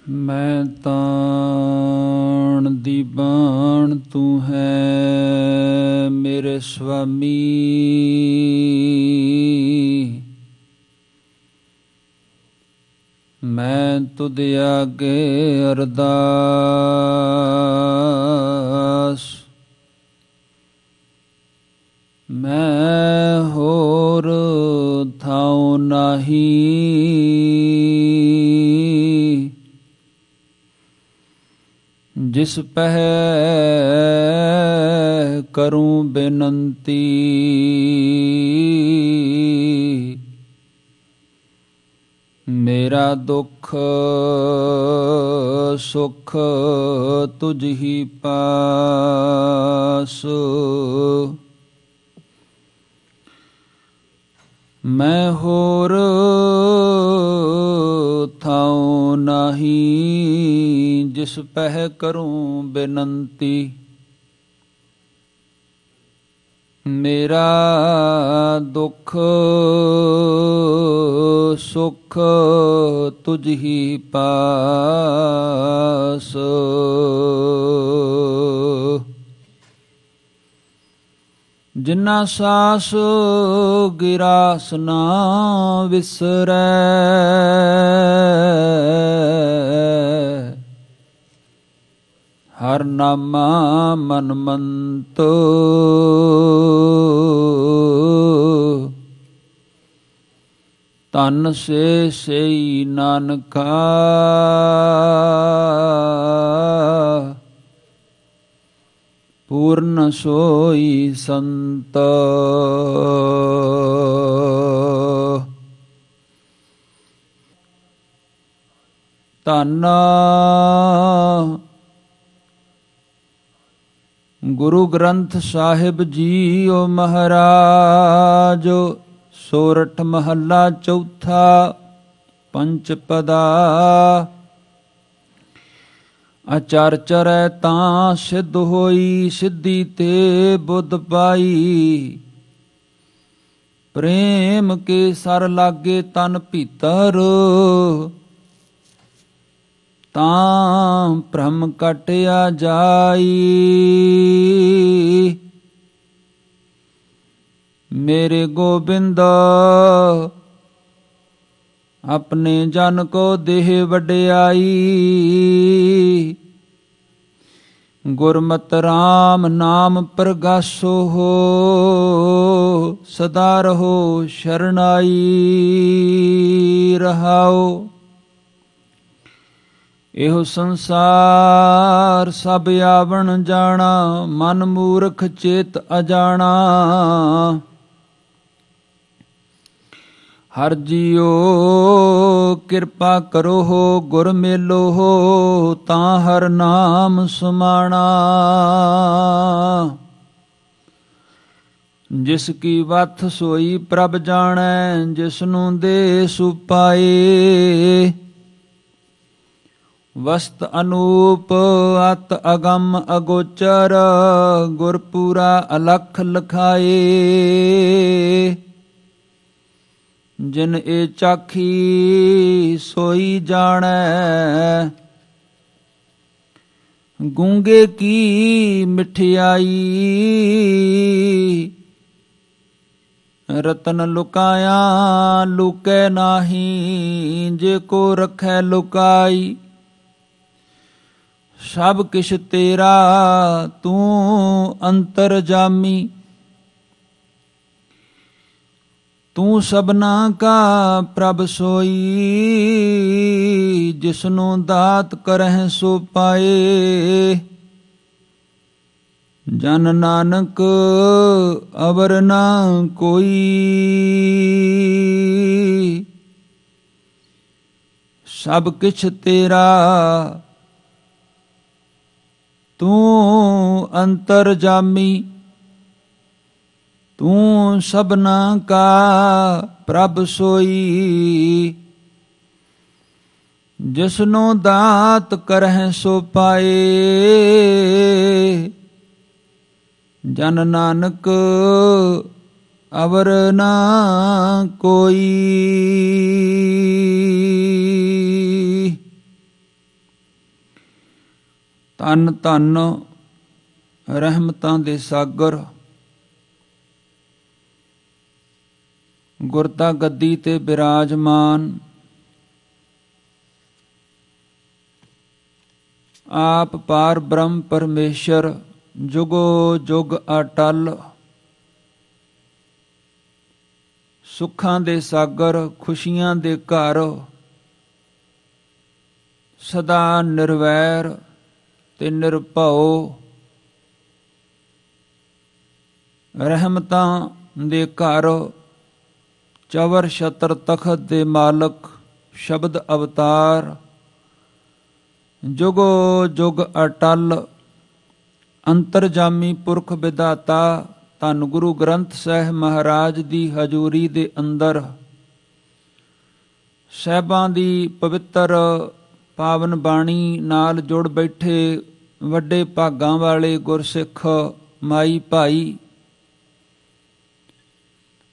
ਮੈਂ ਤਾਣ ਦੀ ਬਾਣ ਤੂੰ ਹੈ ਮੇਰੇ ਸੁਆਮੀ। ਮੈਂ ਤੁਧ ਆਗੇ ਅਰਦਾਸ, ਮੈਂ ਹੋਰ ਥਾਉ ਨਾਹੀ। ਜਿਸ ਪਹਿ ਕਰੂੰ ਬੇਨੰਤੀ, ਮੇਰਾ ਦੁੱਖ ਸੁਖ ਤੁਝ ਹੀ ਪਾਸ। ਮੈਂ ਹੋਰ ਥਾਉ ਨਾਹੀ, ਜਿਸ ਪਹਿ ਕਰੂੰ ਬੇਨੰਤੀ। ਮੇਰਾ ਦੁੱਖ ਸੁਖ ਤੁਝ ਹੀ ਪਾਸ। ਜਿਨਾ ਸਾਸ ਗਿਰਾਸ ਨਾ ਵਿਸਰੈ, ਹਰ ਨਾਮਾ ਮਨ ਮੰਤ। ਤਨ ਸੇ ਸਈ ਨਾਨਕਾ, ਪੂਰਨ ਸੋਈ ਸੰਤ। ਧੰਨ ਗੁਰੂ ਗ੍ਰੰਥ ਸਾਹਿਬ ਜੀਓ ਮਹਾਰਾਜ। ਸੋਰਠ ਮਹੱਲਾ ਚੌਥਾ। ਪੰਚ ਪਦਾ। ਅਚਰ ਚਰੈ ਤਾਂ ਸਿੱਧ ਹੋਈ, ਸਿੱਧੀ ਤੇ ਬੁੱਧ ਪਾਈ। ਪ੍ਰੇਮ ਕੇ ਸਰ ਲਾਗੇ ਤਨ ਭੀਤਰ, ਤਾਂ ਭ੍ਰਮ ਕਟਿਆ ਜਾਈ। ਮੇਰੇ ਗੋਬਿੰਦ ਆਪਣੇ ਜਨ ਕੋ ਦੇਹ ਵਡਿਆਈ। ਗੁਰਮਤਿ ਰਾਮ ਨਾਮ ਪ੍ਰਗਾਸੋ ਹੋ, ਸਦਾ ਰਹੋ ਸ਼ਰਨਾਈ। ਰਹਾਓ ਇਹੋ ਸੰਸਾਰ ਸਭ ਆਵਣ ਜਾਣਾ, ਮਨ ਮੂਰਖ ਚੇਤ ਅਜਾਣਾ। ਹਰ ਜੀਓ ਕਿਰਪਾ ਕਰੋ ਹੋ, ਗੁਰ ਮੇਲੋ ਹੋ, ਤਾਂ ਹਰ ਨਾਮ ਸਮਾਣਾ। ਜਿਸ ਕੀ ਵਥ ਸੋਈ ਪ੍ਰਭ ਜਾਣੈ, ਜਿਸਨੂੰ ਦੇ ਸੁਪਾਏ। ਵਸਤ ਅਨੂਪ ਅਤ ਅਗੰਮ ਅਗੋਚਰ, ਗੁਰਪੂਰਾ ਅਲਖ ਲਖਾਏ। ਜਿਨ ਇਹ ਚਾਖੀ ਸੋਈ ਜਾਣੈ, ਗੂੰਗੇ ਕੀ ਮਿਠਿਆਈ। ਰਤਨ ਲੁਕਾਇਆ ਲੁਕੈ ਨਾਹੀ, ਜੇ ਕੋ ਰਖੈ ਲੁਕਾਈ। ਸਭ ਕਿਛ ਤੇਰਾ ਤੂੰ ਅੰਤਰਜਾਮੀ। ਤੂੰ ਸਭਨਾ ਕਾ ਪ੍ਰਭ ਸੋਈ, ਜਿਸਨੂੰ ਦਾਤ ਕਰਹਿ ਸੋ ਪਾਏ। ਜਨ ਨਾਨਕ ਅਵਰ ਨਾ ਕੋਈ, ਸਭ ਕਿਛ ਤੇਰਾ ਤੂੰ ਅੰਤਰਜਾਮੀ। ਤੂੰ ਸਭਨਾ ਕਾ ਪ੍ਰਭ ਸੋਈ, ਜਿਸਨੂੰ ਦਾਤ ਕਰਹਿ ਸੋ ਪਾਏ। ਜਨ ਨਾਨਕ ਅਵਰ ਨਾ ਕੋਈ। ਧੰਨ ਧੰਨ ਰਹਿਮਤਾਂ ਦੇ ਸਾਗਰ, ਗੁਰਤਾ ਗੱਦੀ ਤੇ ਬਿਰਾਜਮਾਨ, ਆਪ ਪਾਰ ਬ੍ਰਹਮ ਪਰਮੇਸ਼ਰ, ਜੁਗੋ ਜੁਗ ਅਟਲ। ਸੁੱਖਾਂ ਦੇ ਸਾਗਰ, ਖੁਸ਼ੀਆਂ ਦੇ ਘਰ, ਸਦਾ ਨਿਰਵੈਰ ਤੇ ਨਿਰਭਉ। ਰਹਿਮਤਾਂ ਦੇ ਘਰ, ਚਵਰ ਛਤਰ ਤਖਤ ਦੇ ਮਾਲਕ, ਸ਼ਬਦ ਅਵਤਾਰ, ਜੁਗੋ ਜੁਗ ਅਟਲ। ਅੰਤਰਜਾਮੀ ਪੁਰਖ ਵਿਧਾਤਾ, ਧੰਨ ਗੁਰੂ ਗ੍ਰੰਥ ਸਾਹਿਬ ਮਹਾਰਾਜ ਦੀ ਹਜ਼ੂਰੀ ਦੇ ਅੰਦਰ ਸਾਹਿਬਾਂ ਦੀ ਪਵਿੱਤਰ ਪਾਵਨ ਬਾਣੀ ਨਾਲ ਜੁੜ ਬੈਠੇ ਵੱਡੇ ਭਾਗਾਂ ਵਾਲੇ ਗੁਰਸਿੱਖ ਮਾਈ ਭਾਈ,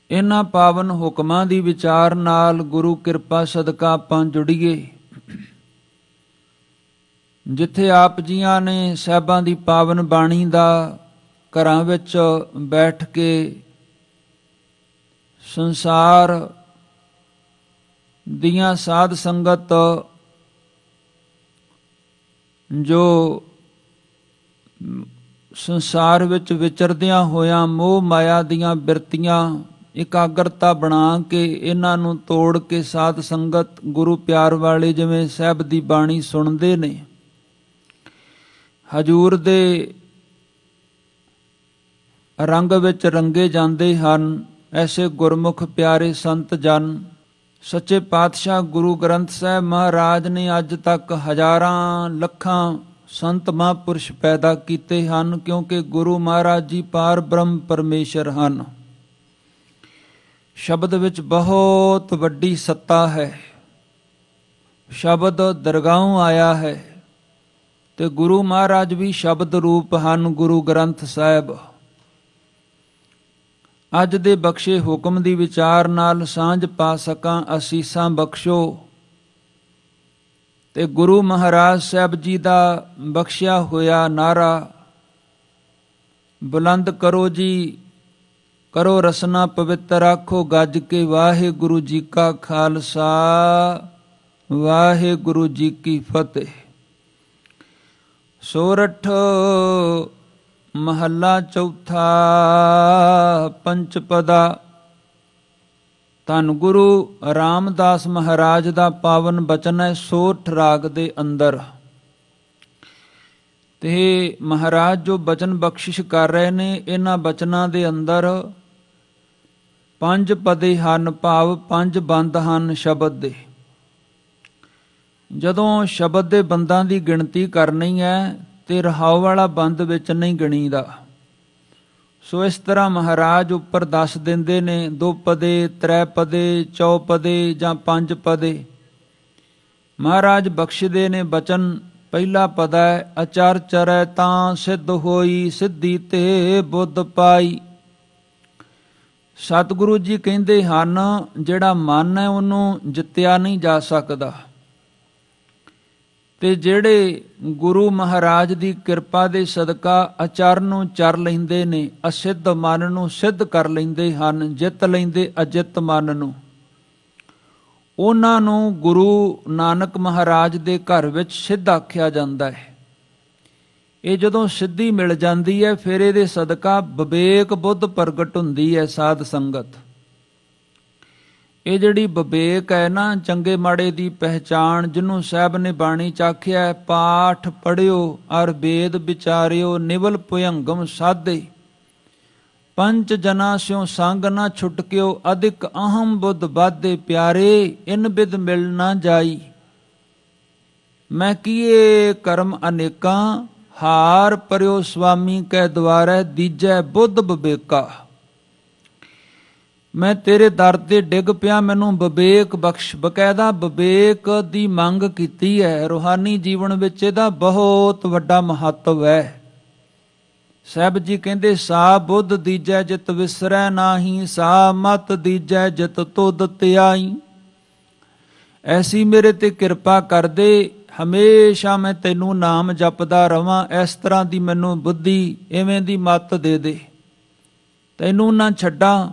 ਇਹਨਾਂ ਪਾਵਨ ਹੁਕਮਾਂ ਦੀ ਵਿਚਾਰ ਨਾਲ ਗੁਰੂ ਕਿਰਪਾ ਸਦਕਾ ਆਪਾਂ ਜੁੜੀਏ। ਜਿੱਥੇ ਆਪ ਜੀਆਂ ਨੇ ਸਾਹਿਬਾਂ ਦੀ ਪਾਵਨ ਬਾਣੀ ਦਾ ਘਰਾਂ ਵਿੱਚ ਬੈਠ ਕੇ ਸੰਸਾਰ ਦੀਆਂ ਸਾਧ ਸੰਗਤ ਜੋ ਸੰਸਾਰ ਵਿੱਚ ਵਿਚਰਦਿਆਂ ਹੋਇਆਂ ਮੋਹ ਮਾਇਆ ਦੀਆਂ ਬਿਰਤੀਆਂ ਇਕਾਗਰਤਾ ਬਣਾ ਕੇ ਇਹਨਾਂ ਨੂੰ ਤੋੜ ਕੇ ਸਾਧ ਸੰਗਤ ਗੁਰੂ ਪਿਆਰ ਵਾਲੇ ਜਿਵੇਂ ਸਾਹਿਬ ਦੀ ਬਾਣੀ ਸੁਣਦੇ ਨੇ, ਹਜੂਰ ਦੇ ਰੰਗ ਵਿੱਚ ਰੰਗੇ ਜਾਂਦੇ ਹਨ। ਐਸੇ ਗੁਰਮੁਖ ਪਿਆਰੇ ਸੰਤ ਜਨ ਸੱਚੇ ਪਾਤਸ਼ਾਹ ਗੁਰੂ ਗ੍ਰੰਥ ਸਾਹਿਬ ਮਹਾਰਾਜ ਨੇ ਅੱਜ ਤੱਕ ਹਜ਼ਾਰਾਂ ਲੱਖਾਂ ਸੰਤ ਮਹਾਂਪੁਰਸ਼ ਪੈਦਾ ਕੀਤੇ ਹਨ, ਕਿਉਂਕਿ ਗੁਰੂ ਮਹਾਰਾਜ ਜੀ ਪਾਰ ਬ੍ਰਹਮ ਪਰਮੇਸ਼ਰ ਹਨ। ਸ਼ਬਦ ਵਿੱਚ ਬਹੁਤ ਵੱਡੀ ਸੱਤਾ ਹੈ। ਸ਼ਬਦ ਦਰਗਾਹੋਂ ਆਇਆ ਹੈ ਤੇ ਗੁਰੂ ਮਹਾਰਾਜ ਵੀ ਸ਼ਬਦ ਰੂਪ ਹਨ। ਗੁਰੂ ਗ੍ਰੰਥ ਸਾਹਿਬ ਅੱਜ ਦੇ ਬਖਸ਼ੇ ਹੁਕਮ ਦੀ ਵਿਚਾਰ ਨਾਲ ਸਾਂਝ ਪਾ ਸਕਾਂ, ਅਸੀਸਾਂ ਬਖਸ਼ੋ ਤੇ ਗੁਰੂ ਮਹਾਰਾਜ ਸਾਹਿਬ ਜੀ ਦਾ ਬਖਸ਼ਿਆ ਹੋਇਆ ਨਾਰਾ ਬੁਲੰਦ ਕਰੋ ਜੀ, ਕਰੋ ਰਸਨਾ ਪਵਿੱਤਰ, ਆਖੋ ਗੱਜ ਕੇ ਵਾਹਿਗੁਰੂ ਜੀ ਕਾ ਖਾਲਸਾ ਵਾਹਿਗੁਰੂ ਜੀ ਕੀ ਫਤਿਹ। ਸੋਰਠ ਮਹੱਲਾ ਚੌਥਾ, ਪੰਚਪਦਾ। ਧੰਨ ਗੁਰੂ ਰਾਮਦਾਸ ਮਹਾਰਾਜ ਦਾ ਪਾਵਨ ਬਚਨ ਹੈ ਸੋਰਠ ਰਾਗ ਦੇ ਅੰਦਰ। ਤੇ ਮਹਾਰਾਜ ਜੋ ਬਚਨ ਬਖਸ਼ਿਸ਼ ਕਰ ਰਹੇ ਨੇ, ਇਹਨਾਂ ਬਚਨਾਂ ਦੇ ਅੰਦਰ ਪੰਜ ਪਦੇ ਹਨ, ਭਾਵ ਪੰਜ ਬੰਦ ਹਨ ਸ਼ਬਦ ਦੇ। ਜਦੋਂ ਸ਼ਬਦ ਦੇ ਬੰਦਾਂ ਦੀ ਗਿਣਤੀ ਕਰਨੀ ਹੈ ਤੇ ਰਹਾਉ ਵਾਲਾ ਬੰਦ ਵਿੱਚ ਨਹੀਂ ਗਿਣੀਦਾ। ਸੋ ਇਸ ਤਰ੍ਹਾਂ ਮਹਾਰਾਜ ਉੱਪਰ ਦੱਸ ਦਿੰਦੇ ਨੇ, 2 ਪਦੇ, 3 ਪਦੇ, 4 ਪਦੇ ਜਾਂ 5 ਪਦੇ ਮਹਾਰਾਜ ਬਖਸ਼ਦੇ ਨੇ ਬਚਨ। ਪਹਿਲਾ ਪਦਾ ਹੈ, ਅਚਰ ਚਰੈ ਤਾਂ ਸਿੱਧ ਹੋਈ, ਸਿੱਧੀ ਤੇ ਬੁੱਧ ਪਾਈ। ਸਤਿਗੁਰੂ ਜੀ ਕਹਿੰਦੇ ਹਨ, ਜਿਹੜਾ ਮਨ ਹੈ ਉਹਨੂੰ ਜਿੱਤਿਆ ਨਹੀਂ ਜਾ ਸਕਦਾ, ਤੇ ਜਿਹੜੇ ਗੁਰੂ ਮਹਾਰਾਜ ਦੀ ਕਿਰਪਾ ਦੇ ਸਦਕਾ ਅਚਰ ਨੂੰ ਚਰ ਲੈਂਦੇ ਨੇ, ਅਸਿੱਧ ਮਨ ਨੂੰ ਸਿੱਧ ਕਰ ਲੈਂਦੇ ਹਨ, ਜਿੱਤ ਲੈਂਦੇ ਅਜਿੱਤ ਮਨ ਨੂੰ, ਉਹਨਾਂ ਨੂੰ ਗੁਰੂ ਨਾਨਕ ਮਹਾਰਾਜ ਦੇ ਘਰ ਵਿੱਚ ਸਿੱਧ ਆਖਿਆ ਜਾਂਦਾ ਹੈ। ਇਹ ਜਦੋਂ ਸਿੱਧੀ ਮਿਲ ਜਾਂਦੀ ਹੈ, ਫਿਰ ਇਹਦੇ ਸਦਕਾ ਵਿਵੇਕ ਬੁੱਧ ਪ੍ਰਗਟ ਹੁੰਦੀ ਹੈ। ਸਾਧ ਸੰਗਤ, ਇਹ ਜਿਹੜੀ ਵਿਵੇਕ ਹੈ ਨਾ, ਚੰਗੇ ਮਾੜੇ ਦੀ ਪਹਿਚਾਣ, ਜਿਹਨੂੰ ਸਾਹਿਬ ਨੇ ਬਾਣੀ ਚ ਆਖਿਆ, ਪਾਠ ਪੜਿਓ ਅਰ ਵੇਦ ਵਿਚਾਰਿਓ, ਨਿਵਲ ਭੁਯੰਗਮ ਸਾਧੇ, ਪੰਚ ਜਨਾ ਸਿਉ ਸੰਗ ਨਾ ਛੁਟਕਿਓ, ਅਧਿਕ ਅਹਮ ਬੁੱਧ ਬਾਧੇ ਪਿਆਰੇ, ਇਨ ਬਿਦ ਮਿਲ ਨਾ ਜਾਈ। ਮੈਂ ਕੀਏ ਕਰਮ ਅਨੇਕਾਂ, ਹਾਰ ਪਰਿਓ ਸੁਆਮੀ ਕੈ ਦੁਆਰੈ, ਦੀਜੈ ਬੁੱਧ ਵਿਵੇਕਾ। ਮੈਂ ਤੇਰੇ ਦਰ ਤੇ ਡਿੱਗ ਪਿਆ, ਮੈਨੂੰ ਵਿਵੇਕ ਬਖਸ਼। ਬਕਾਇਦਾ ਵਿਵੇਕ ਦੀ ਮੰਗ ਕੀਤੀ ਹੈ। ਰੂਹਾਨੀ ਜੀਵਨ ਵਿੱਚ ਇਹਦਾ ਬਹੁਤ ਵੱਡਾ ਮਹੱਤਵ ਹੈ। ਸਾਹਿਬ ਜੀ ਕਹਿੰਦੇ, ਸਾ ਬੁੱਧ ਦੀਜੈ ਜਿਤ ਵਿਸਰੈ ਨਾਹੀ, ਸਾ ਮਤ ਦੀਜੈ ਜਿਤ ਤੁਧ ਧਿਆਈ। ਐਸੀ ਮੇਰੇ ਤੇ ਕਿਰਪਾ ਕਰਦੇ, ਹਮੇਸ਼ਾ ਮੈਂ ਤੈਨੂੰ ਨਾਮ ਜਪਦਾ ਰਵਾਂ, ਇਸ ਤਰ੍ਹਾਂ ਦੀ ਮੈਨੂੰ ਬੁੱਧੀ, ਇਵੇਂ ਦੀ ਮੱਤ ਦੇ ਦੇ, ਤੈਨੂੰ ਨਾ ਛੱਡਾਂ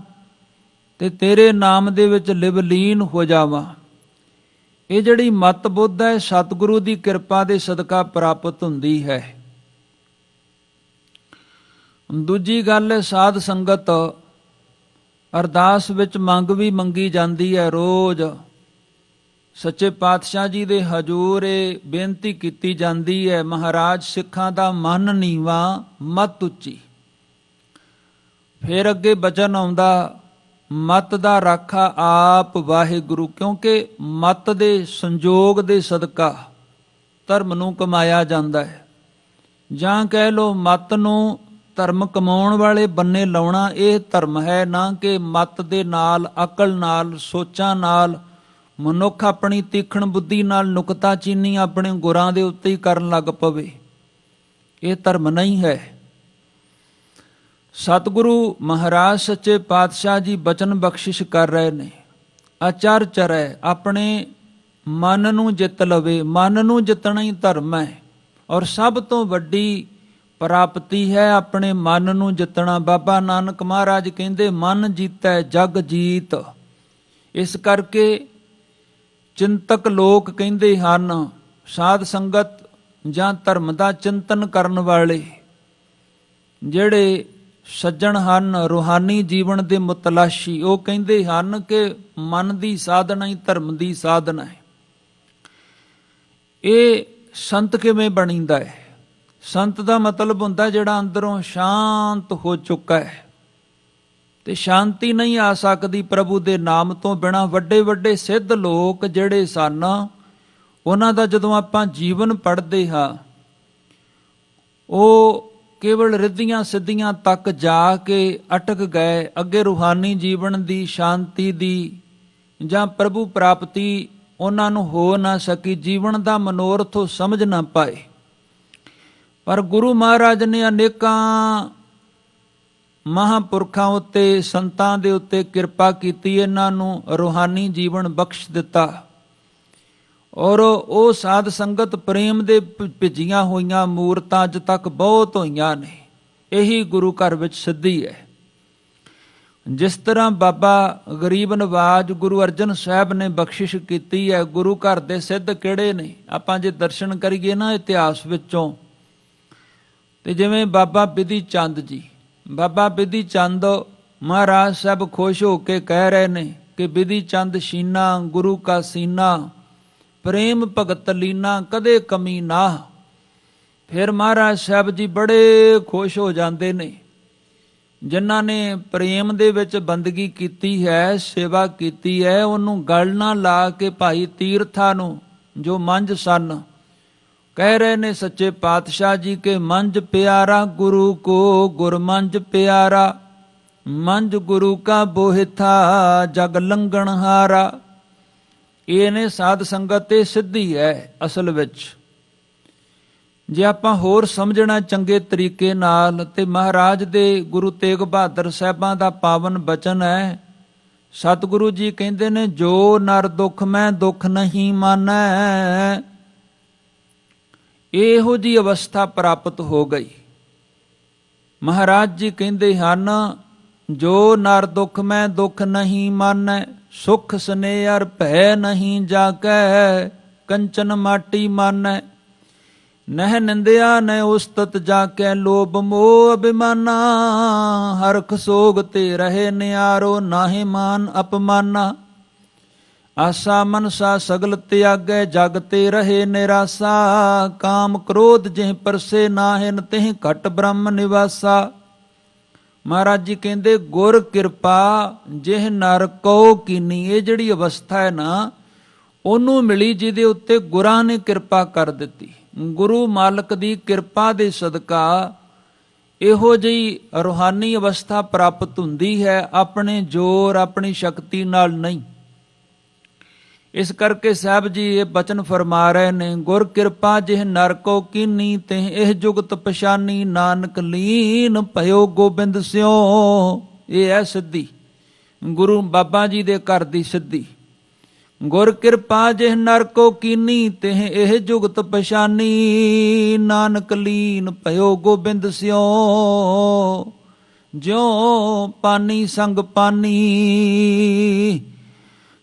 ਤੇ ਤੇਰੇ ਨਾਮ ਦੇ ਵਿੱਚ ਲਿਵਲੀਨ ਹੋ ਜਾਵਾਂ। ਇਹ ਜਿਹੜੀ ਮਤ ਬੁੱਧ ਹੈ ਸਤਿਗੁਰੂ ਦੀ ਕਿਰਪਾ ਦੇ ਸਦਕਾ ਪ੍ਰਾਪਤ ਹੁੰਦੀ ਹੈ। ਦੂਜੀ ਗੱਲ ਹੈ ਸਾਧ ਸੰਗਤ। ਅਰਦਾਸ ਵਿੱਚ ਮੰਗ ਵੀ ਮੰਗੀ ਜਾਂਦੀ ਹੈ। ਰੋਜ਼ ਸੱਚੇ ਪਾਤਸ਼ਾਹ ਜੀ ਦੇ ਹਜ਼ੂਰ ਇਹ ਬੇਨਤੀ ਕੀਤੀ ਜਾਂਦੀ ਹੈ, ਮਹਾਰਾਜ ਸਿੱਖਾਂ ਦਾ ਮਨ ਨੀਵਾਂ ਮਤ ਉੱਚੀ। ਫਿਰ ਅੱਗੇ ਬਚਨ ਆਉਂਦਾ, ਮਤ ਦਾ ਰਾਖਾ ਆਪ ਵਾਹਿਗੁਰੂ। ਕਿਉਂਕਿ ਮਤ ਦੇ ਸੰਜੋਗ ਦੇ ਸਦਕਾ ਧਰਮ ਨੂੰ ਕਮਾਇਆ ਜਾਂਦਾ ਹੈ, ਜਾਂ ਕਹਿ ਲੋ ਮਤ ਨੂੰ ਧਰਮ ਕਮਾਉਣ ਵਾਲੇ ਬੰਨੇ ਲਾਉਣਾ ਇਹ ਧਰਮ ਹੈ, ਨਾ ਕਿ ਮਤ ਦੇ ਨਾਲ, ਅਕਲ ਨਾਲ, ਸੋਚਾਂ ਨਾਲ ਮਨੁੱਖ ਆਪਣੀ ਤੀਖਣ ਬੁੱਧੀ ਨਾਲ ਨੁਕਤਾਚੀਨੀ ਆਪਣੇ ਗੁਰਾਂ ਦੇ ਉੱਤੇ ਹੀ ਕਰਨ ਲੱਗ ਪਵੇ। ਇਹ ਧਰਮ ਨਹੀਂ ਹੈ। ਸਤਿਗੁਰੂ ਮਹਾਰਾਜ ਸੱਚੇ ਪਾਤਸ਼ਾਹ ਜੀ ਬਚਨ ਬਖਸ਼ਿਸ਼ ਕਰ ਰਹੇ ਨੇ, ਆਚਰ ਚਰੈ, ਆਪਣੇ ਮਨ ਨੂੰ ਜਿੱਤ ਲਵੇ। ਮਨ ਨੂੰ ਜਿੱਤਣਾ ਹੀ ਧਰਮ ਹੈ, ਔਰ ਸਭ ਤੋਂ ਵੱਡੀ ਪ੍ਰਾਪਤੀ ਹੈ ਆਪਣੇ ਮਨ ਨੂੰ ਜਿੱਤਣਾ। ਬਾਬਾ ਨਾਨਕ ਮਹਾਰਾਜ ਕਹਿੰਦੇ ਮਨ ਜੀਤੈ ਜਗ ਜੀਤ। ਇਸ ਕਰਕੇ ਚਿੰਤਕ ਲੋਕ ਕਹਿੰਦੇ ਹਨ, ਸਾਧ ਸੰਗਤ ਜਾਂ ਧਰਮ ਦਾ ਚਿੰਤਨ ਕਰਨ ਵਾਲੇ ਜਿਹੜੇ ਸੱਜਣ ਹਨ, ਰੂਹਾਨੀ ਜੀਵਨ ਦੇ ਮੁਤਲਾਸ਼ੀ, ਉਹ ਕਹਿੰਦੇ ਹਨ ਕਿ ਮਨ ਦੀ ਸਾਧਨਾ ਹੀ ਧਰਮ ਦੀ ਸਾਧਨਾ ਹੈ। ਇਹ ਸੰਤ ਕਿਵੇਂ ਬਣੀਦਾ ਹੈ? ਸੰਤ ਦਾ ਮਤਲਬ ਹੁੰਦਾ ਜਿਹੜਾ ਅੰਦਰੋਂ ਸ਼ਾਂਤ ਹੋ ਚੁੱਕਾ ਹੈ, ਤੇ ਸ਼ਾਂਤੀ ਨਹੀਂ ਆ ਸਕਦੀ ਪ੍ਰਭੂ ਦੇ ਨਾਮ ਤੋਂ ਬਿਨਾਂ। ਵੱਡੇ ਵੱਡੇ ਸਿੱਧ ਲੋਕ ਜਿਹੜੇ ਸਨ, ਉਹਨਾਂ ਦਾ ਜਦੋਂ ਆਪਾਂ ਜੀਵਨ ਪੜ੍ਹਦੇ ਹਾਂ, ਉਹ ਕੇਵਲ ਰਿੱਧੀਆਂ ਸਿੱਧੀਆਂ ਤੱਕ ਜਾ ਕੇ ਅਟਕ ਗਏ। ਅੱਗੇ ਰੂਹਾਨੀ ਜੀਵਨ ਦੀ, ਸ਼ਾਂਤੀ ਦੀ ਜਾਂ ਪ੍ਰਭੂ ਪ੍ਰਾਪਤੀ ਉਹਨਾਂ ਨੂੰ ਹੋ ਨਾ ਸਕੀ, ਜੀਵਨ ਦਾ ਮਨੋਰਥ ਉਹ ਸਮਝ ਨਾ ਪਾਏ। ਪਰ ਗੁਰੂ ਮਹਾਰਾਜ ਨੇ ਅਨੇਕਾਂ ਮਹਾਂਪੁਰਖਾਂ ਉੱਤੇ, ਸੰਤਾਂ ਦੇ ਉੱਤੇ ਕਿਰਪਾ ਕੀਤੀ, ਇਹਨਾਂ ਨੂੰ ਰੂਹਾਨੀ ਜੀਵਨ ਬਖਸ਼ ਦਿੱਤਾ। ਔਰ ਉਹ ਸਾਧ ਸੰਗਤ ਪ੍ਰੇਮ ਦੇ ਭਿੱਜੀਆਂ ਹੋਈਆਂ ਮੂਰਤਾਂ ਅੱਜ ਤੱਕ ਬਹੁਤ ਹੋਈਆਂ ਨੇ। ਇਹੀ ਗੁਰੂ ਘਰ ਵਿੱਚ ਸਿੱਧੀ ਹੈ। ਜਿਸ ਤਰ੍ਹਾਂ ਬਾਬਾ ਗਰੀਬ ਨਵਾਜ ਗੁਰੂ ਅਰਜਨ ਸਾਹਿਬ ਨੇ ਬਖਸ਼ਿਸ਼ ਕੀਤੀ ਹੈ, ਗੁਰੂ ਘਰ ਦੇ ਸਿੱਧ ਕਿਹੜੇ ਨੇ? ਆਪਾਂ ਜੇ ਦਰਸ਼ਨ ਕਰੀਏ ਨਾ ਇਤਿਹਾਸ ਵਿੱਚੋਂ, ਤੇ ਜਿਵੇਂ ਬਾਬਾ ਬਿਧੀ ਚੰਦ ਜੀ, ਬਾਬਾ ਬਿਧੀ ਚੰਦ ਮਹਾਰਾਜ ਸਾਹਿਬ ਖੁਸ਼ ਹੋ ਕੇ ਕਹਿ ਰਹੇ ਨੇ ਕਿ ਬਿਧੀ ਚੰਦ ਸ਼ੀਨਾ ਗੁਰੂ ਕਾ ਸੀਨਾ, ਪ੍ਰੇਮ ਭਗਤ ਲੀਨਾ ਕਦੇ ਕਮੀ ਨਾ। ਫਿਰ ਮਹਾਰਾਜ ਸਾਹਿਬ ਜੀ ਬੜੇ ਖੁਸ਼ ਹੋ ਜਾਂਦੇ ਨੇ। ਜਿਨ੍ਹਾਂ ਨੇ ਪ੍ਰੇਮ ਦੇ ਵਿੱਚ ਬੰਦਗੀ ਕੀਤੀ ਹੈ, ਸੇਵਾ ਕੀਤੀ ਹੈ, ਉਹਨੂੰ ਗਲ ਨਾ ਲਾ ਕੇ ਭਾਈ ਤੀਰਥਾ ਨੂੰ ਜੋ ਮੰਝ ਸਨ, ਕਹਿ ਰਹੇ ਨੇ ਸੱਚੇ ਪਾਤਸ਼ਾਹ ਜੀ ਕੇ ਮੰਝ ਪਿਆਰਾ ਗੁਰੂ ਕੋ ਗੁਰ ਮੰਝ ਪਿਆਰਾ, ਮੰਝ ਗੁਰੂ ਕਾ ਬੋਹਿਥਾ ਜਗ ਲੰਘਣ ਹਾਰਾ। ਇਹ ਨੇ ਸਾਧ ਸੰਗਤ ਤੇ ਸਿੱਧੀ ਹੈ ਅਸਲ ਵਿੱਚ। ਜੇ ਆਪਾਂ ਹੋਰ ਸਮਝਣਾ ਚੰਗੇ ਤਰੀਕੇ ਨਾਲ, ਤੇ ਮਹਾਰਾਜ ਦੇ ਗੁਰੂ ਤੇਗ ਬਹਾਦਰ ਸਾਹਿਬਾਂ ਦਾ ਪਾਵਨ ਬਚਨ ਹੈ। ਸਤਿਗੁਰੂ ਜੀ ਕਹਿੰਦੇ ਨੇ, ਜੋ ਨਰ ਦੁੱਖ ਮੈਂ ਦੁੱਖ ਨਹੀਂ ਮਾਨੈ। ਇਹੋ ਜੀ ਅਵਸਥਾ ਪ੍ਰਾਪਤ ਹੋ ਗਈ। ਮਹਾਰਾਜ ਜੀ ਕਹਿੰਦੇ ਹਨ, ਜੋ ਨਰ ਦੁੱਖ ਮੈਂ ਦੁੱਖ ਨਹੀਂ ਮਾਨੈ, ਸੁਖ ਸਨੇਹਰ ਭੈ ਨਹੀਂ ਜਾਕੈ, ਕੰਚਨ ਮਾਟੀ ਮਾਨੈ। ਨਹਿ ਨਿੰਦਿਆ ਨਹਿ ਉਸਤਤ ਜਾਕੈ, ਲੋਭ ਮੋਹ ਅਭਿਮਾਨਾ, ਹਰਖ ਸੋਗ ਤੇ ਰਹੇ ਨਿਆਰੋ, ਨਾਹਿ ਮਾਨ ਅਪਮਾਨਾ। ਆਸਾ ਮਨਸਾ ਸਗਲ ਤਿਆਗੈ, ਜਗ ਤੇ ਰਹੇ ਨਿਰਾਸਾ, ਕਾਮ ਕ੍ਰੋਧ ਜਿਹ ਪਰਸੇ ਨਾਹਿਨ, ਤਿਹ ਘਟ ਬ੍ਰਹਮ ਨਿਵਾਸਾ। ਮਹਾਰਾਜ ਜੀ ਕਹਿੰਦੇ, ਗੁਰ ਕਿਰਪਾ ਜਿਹ ਨਰ ਕਉ ਕੀਨੀ। ਇਹ ਜਿਹੜੀ ਅਵਸਥਾ ਹੈ ਨਾ, ਉਹਨੂੰ ਮਿਲੀ ਜਿਹਦੇ ਉੱਤੇ ਗੁਰਾਂ ਨੇ ਕਿਰਪਾ ਕਰ ਦਿੱਤੀ। ਗੁਰੂ ਮਾਲਕ ਦੀ ਕਿਰਪਾ ਦੇ ਸਦਕਾ ਇਹੋ ਜਿਹੀ ਰੂਹਾਨੀ ਅਵਸਥਾ ਪ੍ਰਾਪਤ ਹੁੰਦੀ ਹੈ, ਆਪਣੇ ਜ਼ੋਰ ਆਪਣੀ ਸ਼ਕਤੀ ਨਾਲ ਨਹੀਂ। ਇਸ ਕਰਕੇ ਸਾਹਿਬ ਜੀ ਇਹ ਬਚਨ ਫਰਮਾ ਰਹੇ ਨੇ, ਗੁਰ ਕਿਰਪਾ ਜਿਹ ਨਰ ਕੋ ਕੀਨੀ, ਤਿਹ ਇਹ ਜੁਗਤ ਪਛਾਨੀ, ਨਾਨਕ ਲੀਨ ਭਇਓ ਗੋਬਿੰਦ ਸਿਉ। ਇਹ ਹੈ ਸਿੱਧੀ, ਗੁਰੂ ਬਾਬਾ ਜੀ ਦੇ ਘਰ ਦੀ ਸਿੱਧੀ। ਗੁਰ ਕਿਰਪਾ ਜਿਹ ਨਰ ਕੋ ਕੀਨੀ ਤਿਹ ਇਹ ਜੁਗਤ ਪਛਾਨੀ। ਨਾਨਕ ਲੀਨ ਭਇਓ ਗੋਬਿੰਦ ਸਿਓ ਜਿਉ ਪਾਨੀ ਸੰਗ ਪਾਨੀ।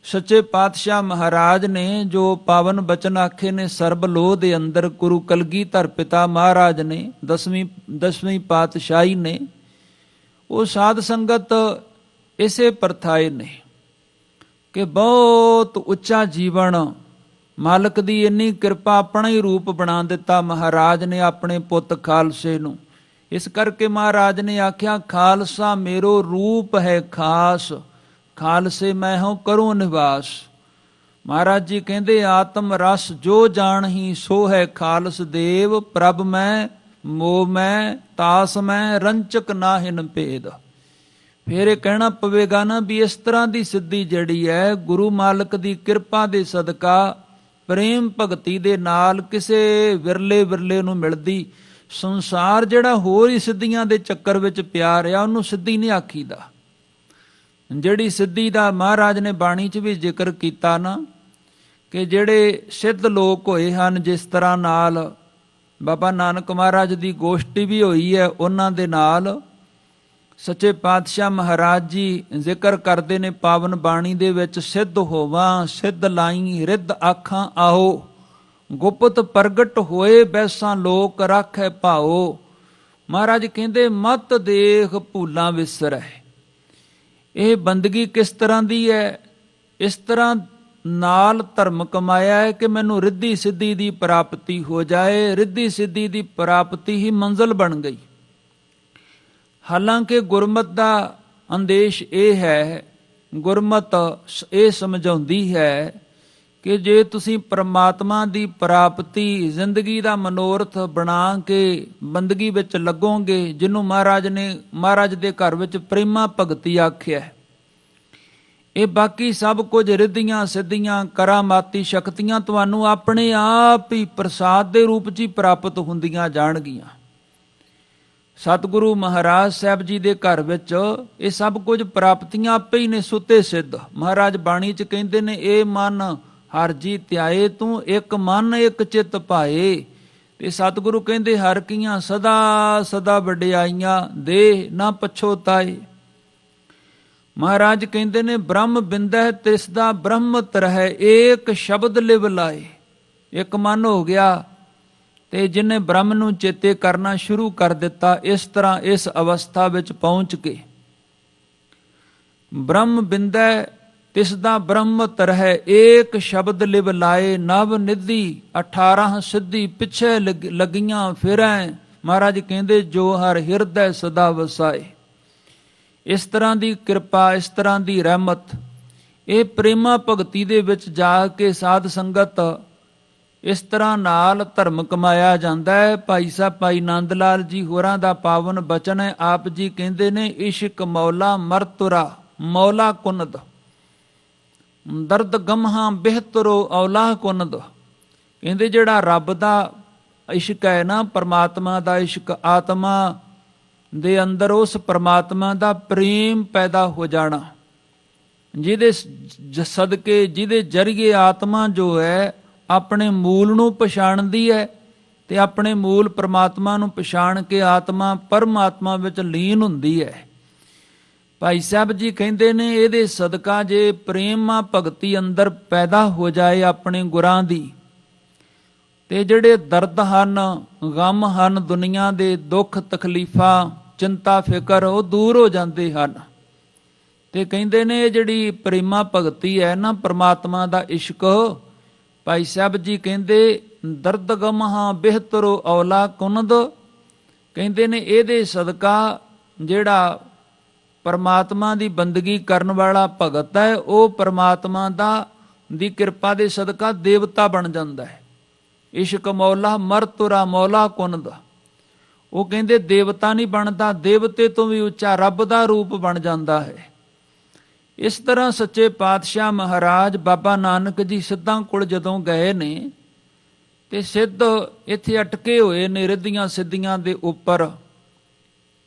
ਸੱਚੇ ਪਾਤਸ਼ਾਹ ਮਹਾਰਾਜ ਨੇ ਜੋ ਪਾਵਨ ਬਚਨ ਆਖੇ ਨੇ ਸਰਬ ਲੋਹ ਦੇ ਅੰਦਰ, ਗੁਰੂ ਕਲਗੀਧਰ ਪਿਤਾ ਮਹਾਰਾਜ ਨੇ, ਦਸਵੀਂ ਪਾਤਸ਼ਾਹੀ ਨੇ, ਉਹ ਸਾਧ ਸੰਗਤ ਇਸੇ ਪਰਥਾਏ ਨੇ ਕਿ ਬਹੁਤ ਉੱਚਾ ਜੀਵਨ, ਮਾਲਕ ਦੀ ਇੰਨੀ ਕਿਰਪਾ, ਆਪਣਾ ਹੀ ਰੂਪ ਬਣਾ ਦਿੱਤਾ ਮਹਾਰਾਜ ਨੇ ਆਪਣੇ ਪੁੱਤ ਖਾਲਸੇ ਨੂੰ। ਇਸ ਕਰਕੇ ਮਹਾਰਾਜ ਨੇ ਆਖਿਆ, ਖਾਲਸਾ ਮੇਰੋ ਰੂਪ ਹੈ ਖਾਸ, ਖਾਲਸੇ ਮੈਂ ਹਉ ਕਰੂੰ ਨਿਵਾਸ। ਮਹਾਰਾਜ ਜੀ ਕਹਿੰਦੇ, ਆਤਮ ਰਸ ਜੋ ਜਾਣਹੀ ਸੋ ਹੈ ਖਾਲਸ ਦੇਵ। ਪ੍ਰਭ ਮੈਂ ਮੋਹ ਮੈਂ ਤਾਸ ਮੈਂ ਰੰਚਕ ਨਾਹਿਨ ਭੇਦ। ਫਿਰ ਇਹ ਕਹਿਣਾ ਪਵੇਗਾ ਨਾ ਵੀ ਇਸ ਤਰ੍ਹਾਂ ਦੀ ਸਿੱਧੀ ਜਿਹੜੀ ਹੈ ਗੁਰੂ ਮਾਲਕ ਦੀ ਕਿਰਪਾ ਦੇ ਸਦਕਾ ਪ੍ਰੇਮ ਭਗਤੀ ਦੇ ਨਾਲ ਕਿਸੇ ਵਿਰਲੇ ਨੂੰ ਮਿਲਦੀ। ਸੰਸਾਰ ਜਿਹੜਾ ਹੋਰ ਹੀ ਸਿੱਧੀਆਂ ਦੇ ਚੱਕਰ ਵਿੱਚ ਪਿਆ ਰਿਹਾ, ਉਹਨੂੰ ਸਿੱਧੀ ਨਹੀਂ ਆਖੀਦਾ। ਜਿਹੜੀ ਸਿੱਧੀ ਦਾ ਮਹਾਰਾਜ ਨੇ ਬਾਣੀ 'ਚ ਵੀ ਜ਼ਿਕਰ ਕੀਤਾ ਨਾ, ਕਿ ਜਿਹੜੇ ਸਿੱਧ ਲੋਕ ਹੋਏ ਹਨ, ਜਿਸ ਤਰ੍ਹਾਂ ਨਾਲ ਬਾਬਾ ਨਾਨਕ ਮਹਾਰਾਜ ਦੀ ਗੋਸ਼ਟੀ ਵੀ ਹੋਈ ਹੈ, ਉਹਨਾਂ ਦੇ ਨਾਲ ਸੱਚੇ ਪਾਤਸ਼ਾਹ ਮਹਾਰਾਜ ਜੀ ਜ਼ਿਕਰ ਕਰਦੇ ਨੇ ਪਾਵਨ ਬਾਣੀ ਦੇ ਵਿੱਚ, ਸਿੱਧ ਹੋਵਾਂ ਸਿੱਧ ਲਾਈ ਰਿੱਧ ਆਖਾਂ ਆਓ, ਗੁਪਤ ਪ੍ਰਗਟ ਹੋਏ ਬੈਸਾਂ ਲੋਕ ਰਾਖੈ ਭਾਓ। ਮਹਾਰਾਜ ਕਹਿੰਦੇ, ਮਤ ਦੇਖ ਭੂਲਾਂ ਵਿਸਰੈ। ਇਹ ਬੰਦਗੀ ਕਿਸ ਤਰ੍ਹਾਂ ਦੀ ਹੈ? ਇਸ ਤਰ੍ਹਾਂ ਨਾਲ ਧਰਮ ਕਮਾਇਆ ਹੈ ਕਿ ਮੈਨੂੰ ਰਿੱਧੀ ਸਿੱਧੀ ਦੀ ਪ੍ਰਾਪਤੀ ਹੋ ਜਾਏ। ਰਿੱਧੀ ਸਿੱਧੀ ਦੀ ਪ੍ਰਾਪਤੀ ਹੀ ਮੰਜ਼ਲ ਬਣ ਗਈ। ਹਾਲਾਂਕਿ ਗੁਰਮਤਿ ਦਾ ਅੰਦੇਸ਼ ਇਹ ਹੈ, ਗੁਰਮਤਿ ਇਹ ਸਮਝਾਉਂਦੀ ਹੈ ਕਿ ਜੇ ਤੁਸੀਂ ਪ੍ਰਮਾਤਮਾ ਦੀ ਪ੍ਰਾਪਤੀ ਜ਼ਿੰਦਗੀ ਦਾ ਮਨੋਰਥ ਬਣਾ ਕੇ ਬੰਦਗੀ ਵਿੱਚ ਲੱਗੋਗੇ, ਜਿਹਨੂੰ ਮਹਾਰਾਜ ਨੇ ਮਹਾਰਾਜ ਦੇ ਘਰ ਵਿੱਚ ਪ੍ਰੇਮਾ ਭਗਤੀ ਆਖਿਆ, ਇਹ ਬਾਕੀ ਸਭ ਕੁਝ ਰਿੱਧੀਆਂ ਸਿੱਧੀਆਂ ਕਰਾਮਾਤੀ ਸ਼ਕਤੀਆਂ ਤੁਹਾਨੂੰ ਆਪਣੇ ਆਪ ਹੀ ਪ੍ਰਸਾਦ ਦੇ ਰੂਪ 'ਚ ਹੀ ਪ੍ਰਾਪਤ ਹੁੰਦੀਆਂ ਜਾਣਗੀਆਂ। ਸਤਿਗੁਰੂ ਮਹਾਰਾਜ ਸਾਹਿਬ ਜੀ ਦੇ ਘਰ ਵਿੱਚ ਇਹ ਸਭ ਕੁਝ ਪ੍ਰਾਪਤੀਆਂ ਆਪੇ ਹੀ ਨੇ ਸੁੱਤੇ ਸਿੱਧ। ਮਹਾਰਾਜ ਬਾਣੀ 'ਚ ਕਹਿੰਦੇ ਨੇ, ਇਹ ਮਨ ਹਰ ਜੀ ਧਿਆਏ ਤੂੰ ਇੱਕ ਮਨ ਇੱਕ ਚਿੱਤ ਭਾਏ। ਤੇ ਸਤਿਗੁਰੂ ਕਹਿੰਦੇ, ਹਰ ਕੀਆਂ ਸਦਾ ਸਦਾ ਵਡਿਆਈਆਂ ਦੇ ਨਾ ਪਛੋਤਾਏ। ਮਹਾਰਾਜ ਕਹਿੰਦੇ ਨੇ, ਬ੍ਰਹਮ ਬਿੰਦੈ ਤਿਸ ਦਾ ਬ੍ਰਹਮ ਤਰਹਿ ਏਕ ਸ਼ਬਦ ਲਿਵ ਲਾਏ। ਇੱਕ ਮਨ ਹੋ ਗਿਆ ਤੇ ਜਿਹਨੇ ਬ੍ਰਹਮ ਨੂੰ ਚੇਤੇ ਕਰਨਾ ਸ਼ੁਰੂ ਕਰ ਦਿੱਤਾ। ਇਸ ਤਰ੍ਹਾਂ ਇਸ ਅਵਸਥਾ ਵਿੱਚ ਪਹੁੰਚ ਕੇ ਬ੍ਰਹਮ ਬਿੰਦੈ ਤਿਸ ਦਾ ਬ੍ਰਹਮ ਤਰਹਿ ਏਕ ਸ਼ਬਦ ਲਿਵ ਲਾਏ। ਨਵ ਨਿਧੀ 18 ਸਿੱਧੀ ਪਿੱਛੇ ਲੱਗੀਆਂ ਫਿਰੈ। ਮਹਾਰਾਜ ਕਹਿੰਦੇ, ਜੋ ਹਰ ਹਿਰਦੈ ਸਦਾ ਵਸਾਏ। ਇਸ ਤਰ੍ਹਾਂ ਦੀ ਕਿਰਪਾ, ਇਸ ਤਰ੍ਹਾਂ ਦੀ ਰਹਿਮਤ, ਇਹ ਪ੍ਰੇਮਾ ਭਗਤੀ ਦੇ ਵਿੱਚ ਜਾ ਕੇ ਸਾਧ ਸੰਗਤ ਇਸ ਤਰ੍ਹਾਂ ਨਾਲ ਧਰਮ ਕਮਾਇਆ ਜਾਂਦਾ ਹੈ। ਭਾਈ ਸਾਹਿਬ ਭਾਈ ਨੰਦ ਲਾਲ ਜੀ ਹੋਰਾਂ ਦਾ ਪਾਵਨ ਬਚਨ ਹੈ। ਆਪ ਜੀ ਕਹਿੰਦੇ ਨੇ, ਇਸ਼ਕ ਮੌਲਾ ਮਰਤੁਰਾ ਮੌਲਾ ਕੁਨਦ ਦਰਦ ਗਮਹਾਂ ਬਿਹਤਰੋ ਔਲਾ ਕੁਨਦ। ਕਹਿੰਦੇ ਜਿਹੜਾ ਰੱਬ ਦਾ ਇਸ਼ਕ ਹੈ ਨਾ, ਪਰਮਾਤਮਾ ਦਾ ਇਸ਼ਕ, ਆਤਮਾ ਦੇ ਅੰਦਰ ਉਸ ਪਰਮਾਤਮਾ ਦਾ ਪ੍ਰੇਮ ਪੈਦਾ ਹੋ ਜਾਣਾ, ਜਿਹਦੇ ਸਦਕੇ ਜਿਹਦੇ ਜਰੀਏ ਆਤਮਾ ਜੋ ਹੈ ਆਪਣੇ ਮੂਲ ਨੂੰ ਪਛਾਣਦੀ ਹੈ ਤੇ ਆਪਣੇ ਮੂਲ ਪਰਮਾਤਮਾ ਨੂੰ ਪਛਾਣ ਕੇ ਆਤਮਾ ਪਰਮਾਤਮਾ ਵਿੱਚ ਲੀਨ ਹੁੰਦੀ ਹੈ। ਭਾਈ ਸਾਹਿਬ ਜੀ ਕਹਿੰਦੇ ਨੇ, ਇਹਦੇ ਸਦਕਾ ਜੇ ਪ੍ਰੇਮਾ ਭਗਤੀ ਅੰਦਰ ਪੈਦਾ ਹੋ ਜਾਏ ਆਪਣੇ ਗੁਰਾਂ ਦੀ, ਤੇ ਜਿਹੜੇ ਦਰਦ ਹਨ, ਗਮ ਹਨ, ਦੁਨੀਆ ਦੇ ਦੁੱਖ ਤਕਲੀਫਾਂ, ਚਿੰਤਾ ਫਿਕਰ, ਉਹ ਦੂਰ ਹੋ ਜਾਂਦੇ ਹਨ। ਤੇ ਕਹਿੰਦੇ ਨੇ, ਇਹ ਜਿਹੜੀ ਪ੍ਰੇਮਾ ਭਗਤੀ ਹੈ ਨਾ, ਪਰਮਾਤਮਾ ਦਾ ਇਸ਼ਕ, ਭਾਈ ਸਾਹਿਬ ਜੀ ਕਹਿੰਦੇ, ਦਰਦ ਗਮਹਾਂ ਬਿਹਤਰੋ ਔਲਾ ਕੁਨਦ। ਕਹਿੰਦੇ ਨੇ, ਇਹਦੇ ਸਦਕਾ ਜਿਹੜਾ ਪਰਮਾਤਮਾ ਦੀ ਬੰਦਗੀ ਕਰਨ ਵਾਲਾ ਭਗਤ ਹੈ, ਉਹ ਪਰਮਾਤਮਾ ਦੀ ਕਿਰਪਾ ਦੇ ਸਦਕਾ ਦੇਵਤਾ ਬਣ ਜਾਂਦਾ ਹੈ। ਇਸ਼ਕ ਮੌਲਾ ਮਰਤੁਰਾ ਮੌਲਾ ਕੁਨਦ। ਉਹ ਕਹਿੰਦੇ ਦੇਵਤਾ ਨਹੀਂ ਬਣਦਾ, ਦੇਵਤੇ ਤੋਂ ਵੀ ਉੱਚਾ ਰੱਬ ਦਾ ਰੂਪ ਬਣ ਜਾਂਦਾ ਹੈ। ਇਸ ਤਰ੍ਹਾਂ ਸੱਚੇ ਪਾਤਸ਼ਾਹ ਮਹਾਰਾਜ ਬਾਬਾ ਨਾਨਕ ਜੀ ਸਿੱਧਾਂ ਕੋਲ ਜਦੋਂ ਗਏ ਨੇ, ਤੇ ਸਿੱਧ ਇੱਥੇ ਅਟਕੇ ਹੋਏ ਨੇ ਰਿੱਧੀਆਂ ਸਿੱਧੀਆਂ ਦੇ ਉੱਪਰ।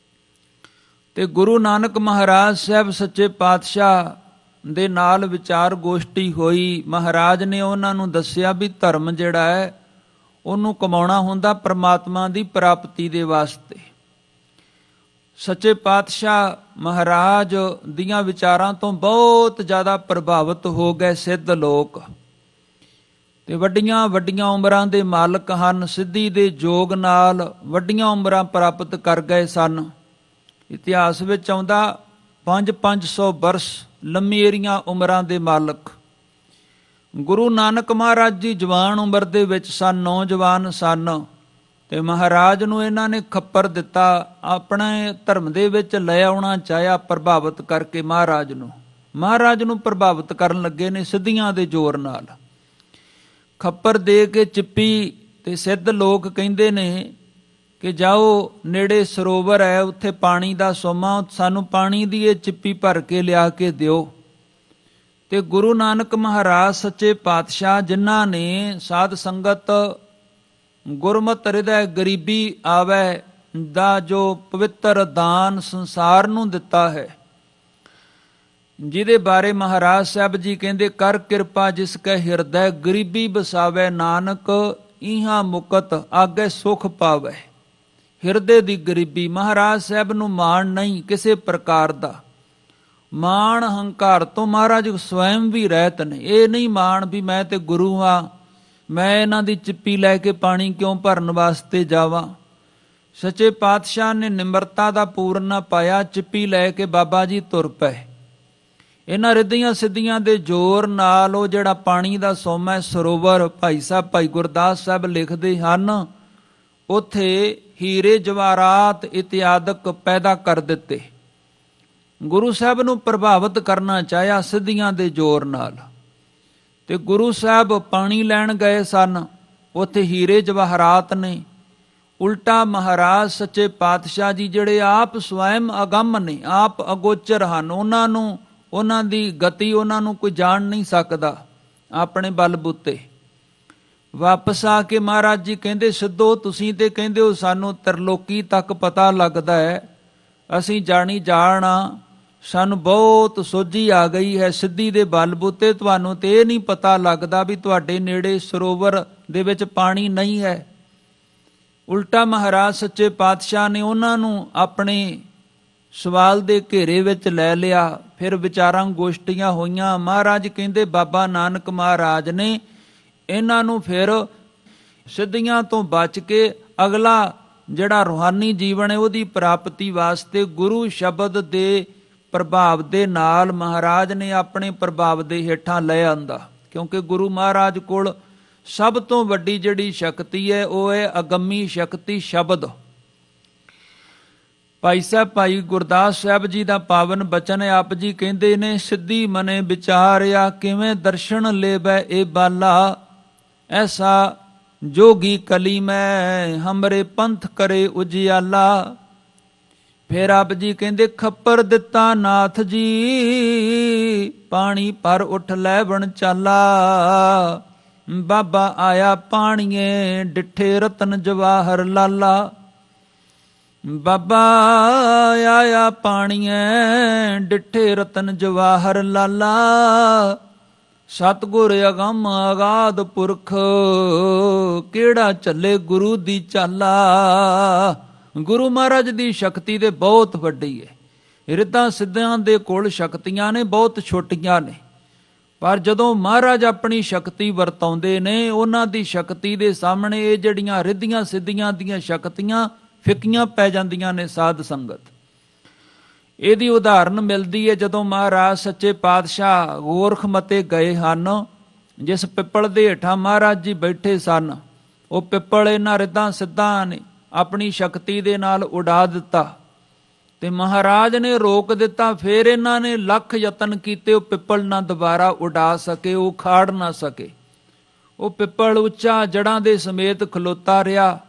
ਤੇ ਗੁਰੂ ਨਾਨਕ ਮਹਾਰਾਜ ਸਾਹਿਬ ਸੱਚੇ ਪਾਤਸ਼ਾਹ ਦੇ ਨਾਲ ਵਿਚਾਰ ਗੋਸ਼ਟੀ ਹੋਈ। ਮਹਾਰਾਜ ਨੇ ਉਹਨਾਂ ਨੂੰ ਦੱਸਿਆ ਵੀ ਧਰਮ ਜਿਹੜਾ ਹੈ ਉਹਨੂੰ ਕਮਾਉਣਾ ਹੁੰਦਾ ਪ੍ਰਮਾਤਮਾ ਦੀ ਪ੍ਰਾਪਤੀ ਦੇ ਵਾਸਤੇ। ਸੱਚੇ ਪਾਤਸ਼ਾਹ ਮਹਾਰਾਜ ਦੀਆਂ ਵਿਚਾਰਾਂ ਤੋਂ ਬਹੁਤ ਜ਼ਿਆਦਾ ਪ੍ਰਭਾਵਿਤ ਹੋ ਗਏ ਸਿੱਧ ਲੋਕ, ਤੇ ਵੱਡੀਆਂ ਵੱਡੀਆਂ ਉਮਰਾਂ ਦੇ ਮਾਲਕ ਹਨ। ਸਿੱਧੀ ਦੇ ਜੋਗ ਨਾਲ ਵੱਡੀਆਂ ਉਮਰਾਂ ਪ੍ਰਾਪਤ ਕਰ ਗਏ ਸਨ। ਇਤਿਹਾਸ ਵਿੱਚ ਆਉਂਦਾ 500 ਬਰਸ ਲੰਮੀਆਂ ਉਮਰਾਂ ਦੇ ਮਾਲਕ। ਗੁਰੂ ਨਾਨਕ ਮਹਾਰਾਜ ਜੀ ਜਵਾਨ ਉਮਰ ਦੇ ਵਿੱਚ ਸਨ, ਨੌਜਵਾਨ ਸਨ, ਤੇ ਮਹਾਰਾਜ ਨੂੰ ਇਹਨਾਂ ਨੇ ਖੱਪਰ ਦਿੱਤਾ, ਆਪਣੇ ਧਰਮ ਦੇ ਵਿੱਚ ਲੈ ਆਉਣਾ ਚਾਹਿਆ ਪ੍ਰਭਾਵਿਤ ਕਰਕੇ। ਮਹਾਰਾਜ ਨੂੰ ਪ੍ਰਭਾਵਿਤ ਕਰਨ ਲੱਗੇ ਨੇ ਸਿੱਧੀਆਂ ਦੇ ਜ਼ੋਰ ਨਾਲ। ਖੱਪਰ ਦੇ ਕੇ ਚਿੱਪੀ, ਤੇ ਸਿੱਧ ਲੋਕ ਕਹਿੰਦੇ ਨੇ ਕਿ ਜਾਓ ਨੇੜੇ ਸਰੋਵਰ ਹੈ, ਉੱਥੇ ਪਾਣੀ ਦਾ ਸੋਮਾ, ਸਾਨੂੰ ਪਾਣੀ ਦੀ ਇਹ ਚਿੱਪੀ ਭਰ ਕੇ ਲਿਆ ਕੇ ਦਿਓ। ਤੇ ਗੁਰੂ ਨਾਨਕ ਮਹਾਰਾਜ ਸੱਚੇ ਪਾਤਸ਼ਾਹ ਜਿਨ੍ਹਾਂ ਨੇ ਸਾਧ ਸੰਗਤ ਗੁਰਮਤਿ ਹਿਰਦੈ ਗਰੀਬੀ ਆਵੈ ਦਾ ਜੋ ਪਵਿੱਤਰ ਦਾਨ ਸੰਸਾਰ ਨੂੰ ਦਿੱਤਾ ਹੈ, ਜਿਹਦੇ ਬਾਰੇ ਮਹਾਰਾਜ ਸਾਹਿਬ ਜੀ ਕਹਿੰਦੇ ਕਰ ਕਿਰਪਾ ਜਿਸ ਕੈ ਹਿਰਦੈ ਗਰੀਬੀ ਬਸਾਵੈ ਨਾਨਕ ਇਹਾਂ ਮੁਕਤ ਆਗੇ ਸੁਖ ਪਾਵੈ। ਹਿਰਦੇ ਦੀ ਗਰੀਬੀ। ਮਹਾਰਾਜ ਸਾਹਿਬ ਨੂੰ ਮਾਣ ਨਹੀਂ ਕਿਸੇ ਪ੍ਰਕਾਰ ਦਾ, ਮਾਣ ਹੰਕਾਰ ਤੋਂ ਮਹਾਰਾਜ ਸਵੈਮ ਵੀ ਰਹਿਤ ਨੇ। ਇਹ ਨਹੀਂ ਮਾਣ ਵੀ ਮੈਂ ਤੇ ਗੁਰੂ ਹਾਂ, ਮੈਂ ਇਹਨਾਂ ਦੀ ਚਿੱਪੀ ਲੈ ਕੇ ਪਾਣੀ ਕਿਉਂ ਭਰਨ ਵਾਸਤੇ ਜਾਵਾਂ। ਸੱਚੇ ਪਾਤਸ਼ਾਹ ਨੇ ਨਿਮਰਤਾ ਦਾ ਪੂਰਨਾ ਪਾਇਆ, ਚਿੱਪੀ ਲੈ ਕੇ ਬਾਬਾ ਜੀ ਤੁਰ ਪਏ। ਇਹਨਾਂ ਰਿੱਧੀਆਂ ਸਿੱਧੀਆਂ ਦੇ ਜ਼ੋਰ ਨਾਲ ਉਹ ਜਿਹੜਾ ਪਾਣੀ ਦਾ ਸੋਮਾ ਸਰੋਵਰ, ਭਾਈ ਗੁਰਦਾਸ ਸਾਹਿਬ ਲਿਖਦੇ ਹਨ, ਉੱਥੇ ਹੀਰੇ ਜਵਾਹਰਾਤ ਇਤਿਆਦਿਕ ਪੈਦਾ ਕਰ ਦਿੱਤੇ। ਗੁਰੂ ਸਾਹਿਬ ਨੂੰ ਪ੍ਰਭਾਵਿਤ ਕਰਨਾ ਚਾਹਿਆ ਸਿੱਧੀਆਂ ਦੇ ਜ਼ੋਰ ਨਾਲ, ਤੇ ਗੁਰੂ ਸਾਹਿਬ ਪਾਣੀ ਲੈਣ ਗਏ ਸਨ, ਉੱਥੇ ਹੀਰੇ ਜਵਾਹਰਾਤ ਨੇ। ਉਲਟਾ ਮਹਾਰਾਜ ਸੱਚੇ ਪਾਤਸ਼ਾਹ ਜੀ ਜਿਹੜੇ ਆਪ ਸਵੈਮ ਅਗੰਮ ਨੇ, ਆਪ ਅਗੋਚਰ ਹਨ, ਉਹਨਾਂ ਦੀ ਗਤੀ ਉਹਨਾਂ ਨੂੰ ਕੋਈ ਜਾਣ ਨਹੀਂ ਸਕਦਾ। ਆਪਣੇ ਬਲਬੂਤੇ ਵਾਪਸ ਆ ਕੇ ਮਹਾਰਾਜ ਜੀ ਕਹਿੰਦੇ ਸਿੱਧੋ ਤੁਸੀਂ ਤੇ ਕਹਿੰਦੇ ਹੋ ਸਾਨੂੰ ਤਰਲੋਕੀ ਤੱਕ ਪਤਾ ਲੱਗਦਾ ਹੈ, ਅਸੀਂ ਜਾਣੀ ਜਾਣਾ, ਸਾਨੂੰ ਬਹੁਤ ਸੋਝੀ ਆ ਗਈ ਹੈ ਸਿੱਧੀ ਦੇ ਬਲਬੂਤੇ, ਤੁਹਾਨੂੰ ਤੇ ਇਹ ਨਹੀਂ ਪਤਾ ਲੱਗਦਾ ਵੀ ਤੁਹਾਡੇ ਨੇੜੇ ਸਰੋਵਰ ਦੇ ਵਿੱਚ ਪਾਣੀ ਨਹੀਂ ਹੈ। ਉਲਟਾ ਮਹਾਰਾਜ ਸੱਚੇ ਪਾਤਸ਼ਾਹ ਨੇ ਉਹਨਾਂ ਨੂੰ ਆਪਣੇ ਸਵਾਲ ਦੇ ਘੇਰੇ ਵਿੱਚ ਲੈ ਲਿਆ। ਫਿਰ ਵਿਚਾਰਾਂ ਗੋਸ਼ਟੀਆਂ ਹੋਈਆਂ। ਮਹਾਰਾਜ ਕਹਿੰਦੇ ਬਾਬਾ ਨਾਨਕ ਮਹਾਰਾਜ ਨੇ ਇਹਨਾਂ ਨੂੰ ਫਿਰ ਸਿੱਧੀਆਂ ਤੋਂ ਬਚ ਕੇ ਅਗਲਾ ਜਿਹੜਾ ਰੂਹਾਨੀ ਜੀਵਨ ਹੈ ਉਹਦੀ ਪ੍ਰਾਪਤੀ ਵਾਸਤੇ ਗੁਰੂ ਸ਼ਬਦ ਦੇ ਪ੍ਰਭਾਵ ਦੇ ਨਾਲ ਮਹਾਰਾਜ ਨੇ ਆਪਣੇ ਪ੍ਰਭਾਵ ਦੇ ਹੇਠਾਂ ਲੈ ਆਂਦਾ। ਕਿਉਂਕਿ ਗੁਰੂ ਮਹਾਰਾਜ ਕੋਲ ਸਭ ਤੋਂ ਵੱਡੀ ਜਿਹੜੀ ਸ਼ਕਤੀ ਹੈ ਉਹ ਹੈ ਅਗੰਮੀ ਸ਼ਕਤੀ ਸ਼ਬਦ। ਭਾਈ ਗੁਰਦਾਸ ਸਾਹਿਬ ਜੀ ਦਾ ਪਾਵਨ ਬਚਨ ਆਪ ਜੀ ਕਹਿੰਦੇ ਨੇ ਸਿੱਧੀ ਮਨੇ ਵਿਚਾਰਿਆ ਕਿਵੇਂ ਦਰਸ਼ਨ ਲੇਵੈ ਇਹ ਬਾਲਾ, ਐਸਾ ਜੋਗੀ ਕਲੀ ਮੈਂ ਹਮਰੇ ਪੰਥ ਕਰੇ ਉਜਿਆਲਾ। ਫਿਰ ਆਪ ਜੀ ਕਹਿੰਦੇ ਖੱਪਰ ਦਿੱਤਾ ਨਾਥ ਜੀ ਪਾਣੀ ਪਰ ਉੱਠ ਲੈਵਣ ਚਾਲਾ, ਬਾਬਾ ਆਇਆ ਪਾਣੀਏ ਡਿੱਠੇ ਰਤਨ ਜਵਾਹਰ ਲਾਲਾ। ਬਾਬਾ ਆਇਆ ਪਾਣੀਏ ਡਿੱਠੇ ਰਤਨ ਜਵਾਹਰ ਲਾਲਾ, ਸਤਿਗੁਰ ਅਗੰਮ ਅਗਾਧ ਪੁਰਖ ਕਿਹੜਾ ਚੱਲੇ ਗੁਰੂ ਦੀ ਚਾਲਾ। ਗੁਰੂ ਮਹਾਰਾਜ ਦੀ ਸ਼ਕਤੀ ਤੇ ਬਹੁਤ ਵੱਡੀ ਹੈ। ਰਿੱਧਾਂ ਸਿੱਧਿਆਂ ਦੇ ਕੋਲ ਸ਼ਕਤੀਆਂ ਨੇ ਬਹੁਤ ਛੋਟੀਆਂ ਨੇ, ਪਰ ਜਦੋਂ ਮਹਾਰਾਜ ਆਪਣੀ ਸ਼ਕਤੀ ਵਰਤਾਉਂਦੇ ਨੇ ਉਹਨਾਂ ਦੀ ਸ਼ਕਤੀ ਦੇ ਸਾਹਮਣੇ ਇਹ ਜਿਹੜੀਆਂ ਰਿੱਧੀਆਂ ਸਿੱਧੀਆਂ ਦੀਆਂ ਸ਼ਕਤੀਆਂ ਫਿੱਕੀਆਂ ਪੈ ਜਾਂਦੀਆਂ ਨੇ। ਸਾਧ ਸੰਗਤ ਇਹਦੀ ਉਦਾਹਰਨ ਮਿਲਦੀ ਹੈ ਜਦੋਂ ਮਹਾਰਾਜ ਸੱਚੇ ਪਾਤਸ਼ਾਹ ਗੋਰਖ ਮਤੇ ਗਏ ਹਨ। ਜਿਸ ਪਿੱਪਲ ਦੇ ਹੇਠਾਂ ਮਹਾਰਾਜ ਜੀ ਬੈਠੇ ਸਨ ਉਹ ਪਿੱਪਲ ਇਹਨਾਂ ਰਿੱਧਾਂ ਸਿੱਧਾਂ ਨੇ ਆਪਣੀ ਸ਼ਕਤੀ ਦੇ ਨਾਲ ਉਡਾ ਦਿੱਤਾ, ਤੇ ਮਹਾਰਾਜ ਨੇ ਰੋਕ ਦਿੱਤਾ। ਫਿਰ ਇਹਨਾਂ ਨੇ ਲੱਖ ਯਤਨ ਕੀਤੇ, ਉਹ ਪਿੱਪਲ ਨਾ ਦੁਬਾਰਾ ਉਡਾ ਸਕੇ, ਉਹ ਖਾੜ ਨਾ ਸਕੇ। ਉਹ ਪਿੱਪਲ ਉੱਚਾ ਜੜਾਂ ਦੇ ਸਮੇਤ ਖਲੋਤਾ ਰਿਹਾ।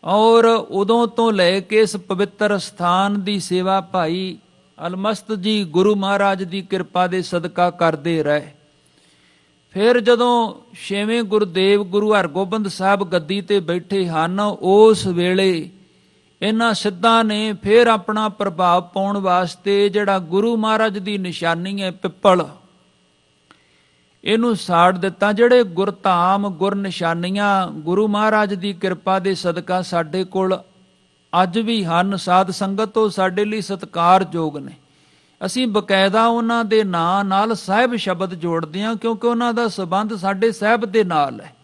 ਔਰ ਉਦੋਂ ਤੋਂ ਲੈ ਕੇ ਇਸ ਪਵਿੱਤਰ ਸਥਾਨ ਦੀ ਸੇਵਾ ਭਾਈ ਅਲਮਸਤ ਜੀ ਗੁਰੂ ਮਹਾਰਾਜ ਦੀ ਕਿਰਪਾ ਦੇ ਸਦਕਾ ਕਰਦੇ ਰਹੇ। ਫਿਰ ਜਦੋਂ 6ਵੇਂ ਗੁਰਦੇਵ ਗੁਰੂ ਹਰਗੋਬਿੰਦ ਸਾਹਿਬ ਗੱਦੀ ਤੇ ਬੈਠੇ ਹਨ, ਉਸ ਵੇਲੇ ਇਹਨਾਂ ਸਿੱਧਾਂ ਨੇ ਫਿਰ ਆਪਣਾ ਪ੍ਰਭਾਵ ਪਾਉਣ ਵਾਸਤੇ ਜਿਹੜਾ ਗੁਰੂ ਮਹਾਰਾਜ ਦੀ ਨਿਸ਼ਾਨੀ ਹੈ ਪਿੱਪਲ, ਇਹਨੂੰ ਸਾੜ ਦਿੱਤਾ। ਜਿਹੜੇ ਗੁਰਧਾਮ ਗੁਰ ਨਿਸ਼ਾਨੀਆਂ ਗੁਰੂ ਮਹਾਰਾਜ ਦੀ ਕਿਰਪਾ ਦੇ ਸਦਕਾ ਸਾਡੇ ਕੋਲ ਅੱਜ ਵੀ ਹਨ, ਸਾਧ ਸੰਗਤ ਤੋਂ ਸਾਡੇ ਲਈ ਸਤਿਕਾਰਯੋਗ ਨੇ। ਅਸੀਂ ਬਕਾਇਦਾ ਉਹਨਾਂ ਦੇ ਨਾਂ ਨਾਲ ਸਾਹਿਬ ਸ਼ਬਦ ਜੋੜਦੇ ਹਾਂ, ਕਿਉਂਕਿ ਉਹਨਾਂ ਦਾ ਸੰਬੰਧ ਸਾਡੇ ਸਾਹਿਬ ਦੇ ਨਾਲ ਹੈ।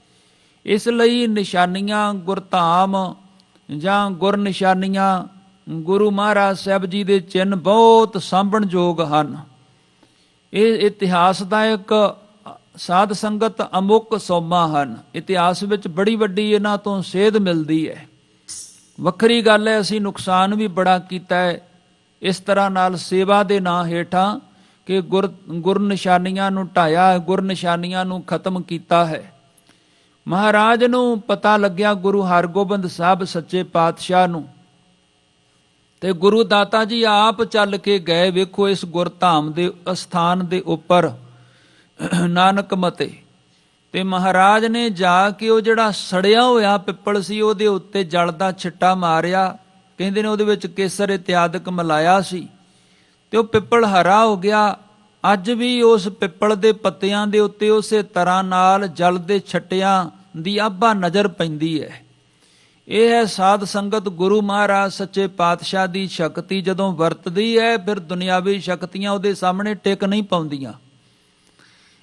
ਇਸ ਲਈ ਨਿਸ਼ਾਨੀਆਂ ਗੁਰਧਾਮ ਜਾਂ ਗੁਰ ਨਿਸ਼ਾਨੀਆਂ ਗੁਰੂ ਮਹਾਰਾਜ ਸਾਹਿਬ ਜੀ ਦੇ ਚਿੰਨ੍ਹ ਬਹੁਤ ਸਾਂਭਣਯੋਗ ਹਨ। ਇਹ ਇਤਿਹਾਸ ਦਾ ਇੱਕ ਸਾਧ ਸੰਗਤ ਅਮੁੱਕ ਸੋਮਾ ਹਨ। ਇਤਿਹਾਸ ਵਿੱਚ ਬੜੀ ਵੱਡੀ ਇਹਨਾਂ ਤੋਂ ਸੇਧ ਮਿਲਦੀ ਹੈ। ਵੱਖਰੀ ਗੱਲ ਹੈ ਅਸੀਂ ਨੁਕਸਾਨ ਵੀ ਬੜਾ ਕੀਤਾ ਹੈ ਇਸ ਤਰ੍ਹਾਂ ਨਾਲ ਸੇਵਾ ਦੇ ਨਾਂ ਹੇਠਾਂ ਕਿ ਗੁਰ ਨਿਸ਼ਾਨੀਆਂ ਨੂੰ ਢਾਇਆ, ਗੁਰ ਨਿਸ਼ਾਨੀਆਂ ਨੂੰ ਖਤਮ ਕੀਤਾ ਹੈ। ਮਹਾਰਾਜ ਨੂੰ ਪਤਾ ਲੱਗਿਆ ਗੁਰੂ ਹਰਗੋਬਿੰਦ ਸਾਹਿਬ ਸੱਚੇ ਪਾਤਸ਼ਾਹ ਨੂੰ, ਤੇ ਗੁਰੂ ਦਾਤਾ ਜੀ ਆਪ ਚੱਲ ਕੇ ਗਏ। ਵੇਖੋ ਇਸ ਗੁਰਧਾਮ ਦੇ ਅਸਥਾਨ ਦੇ ਉੱਪਰ ਨਾਨਕ ਮਤੇ, ਤੇ ਮਹਾਰਾਜ ਨੇ ਜਾ ਕੇ ਉਹ ਜਿਹੜਾ ਸੜਿਆ ਹੋਇਆ ਪਿੱਪਲ ਸੀ ਉਹਦੇ ਉੱਤੇ ਜਲ ਦਾ ਛਿੱਟਾ ਮਾਰਿਆ। ਕਹਿੰਦੇ ਨੇ ਉਹਦੇ ਵਿੱਚ ਕੇਸਰ ਇਤਿਆਦਿਕ ਮਿਲਾਇਆ ਸੀ ਤੇ ਉਹ ਪਿੱਪਲ ਹਰਾ ਹੋ ਗਿਆ। ਅੱਜ ਵੀ ਉਸ ਪਿੱਪਲ ਦੇ ਪੱਤਿਆਂ ਦੇ ਉੱਤੇ ਉਸੇ ਤਰ੍ਹਾਂ ਨਾਲ ਜਲ ਦੇ ਛੱਟਿਆਂ ਦੀ ਆਭਾ ਨਜ਼ਰ ਪੈਂਦੀ ਹੈ। ਇਹ ਹੈ ਸਾਧ ਸੰਗਤ ਗੁਰੂ ਮਹਾਰਾਜ ਸੱਚੇ ਪਾਤਸ਼ਾਹ ਦੀ ਸ਼ਕਤੀ ਜਦੋਂ ਵਰਤਦੀ ਹੈ, ਫਿਰ ਦੁਨਿਆਵੀ ਸ਼ਕਤੀਆਂ ਉਹਦੇ ਸਾਹਮਣੇ ਟਿਕ ਨਹੀਂ ਪਾਉਂਦੀਆਂ।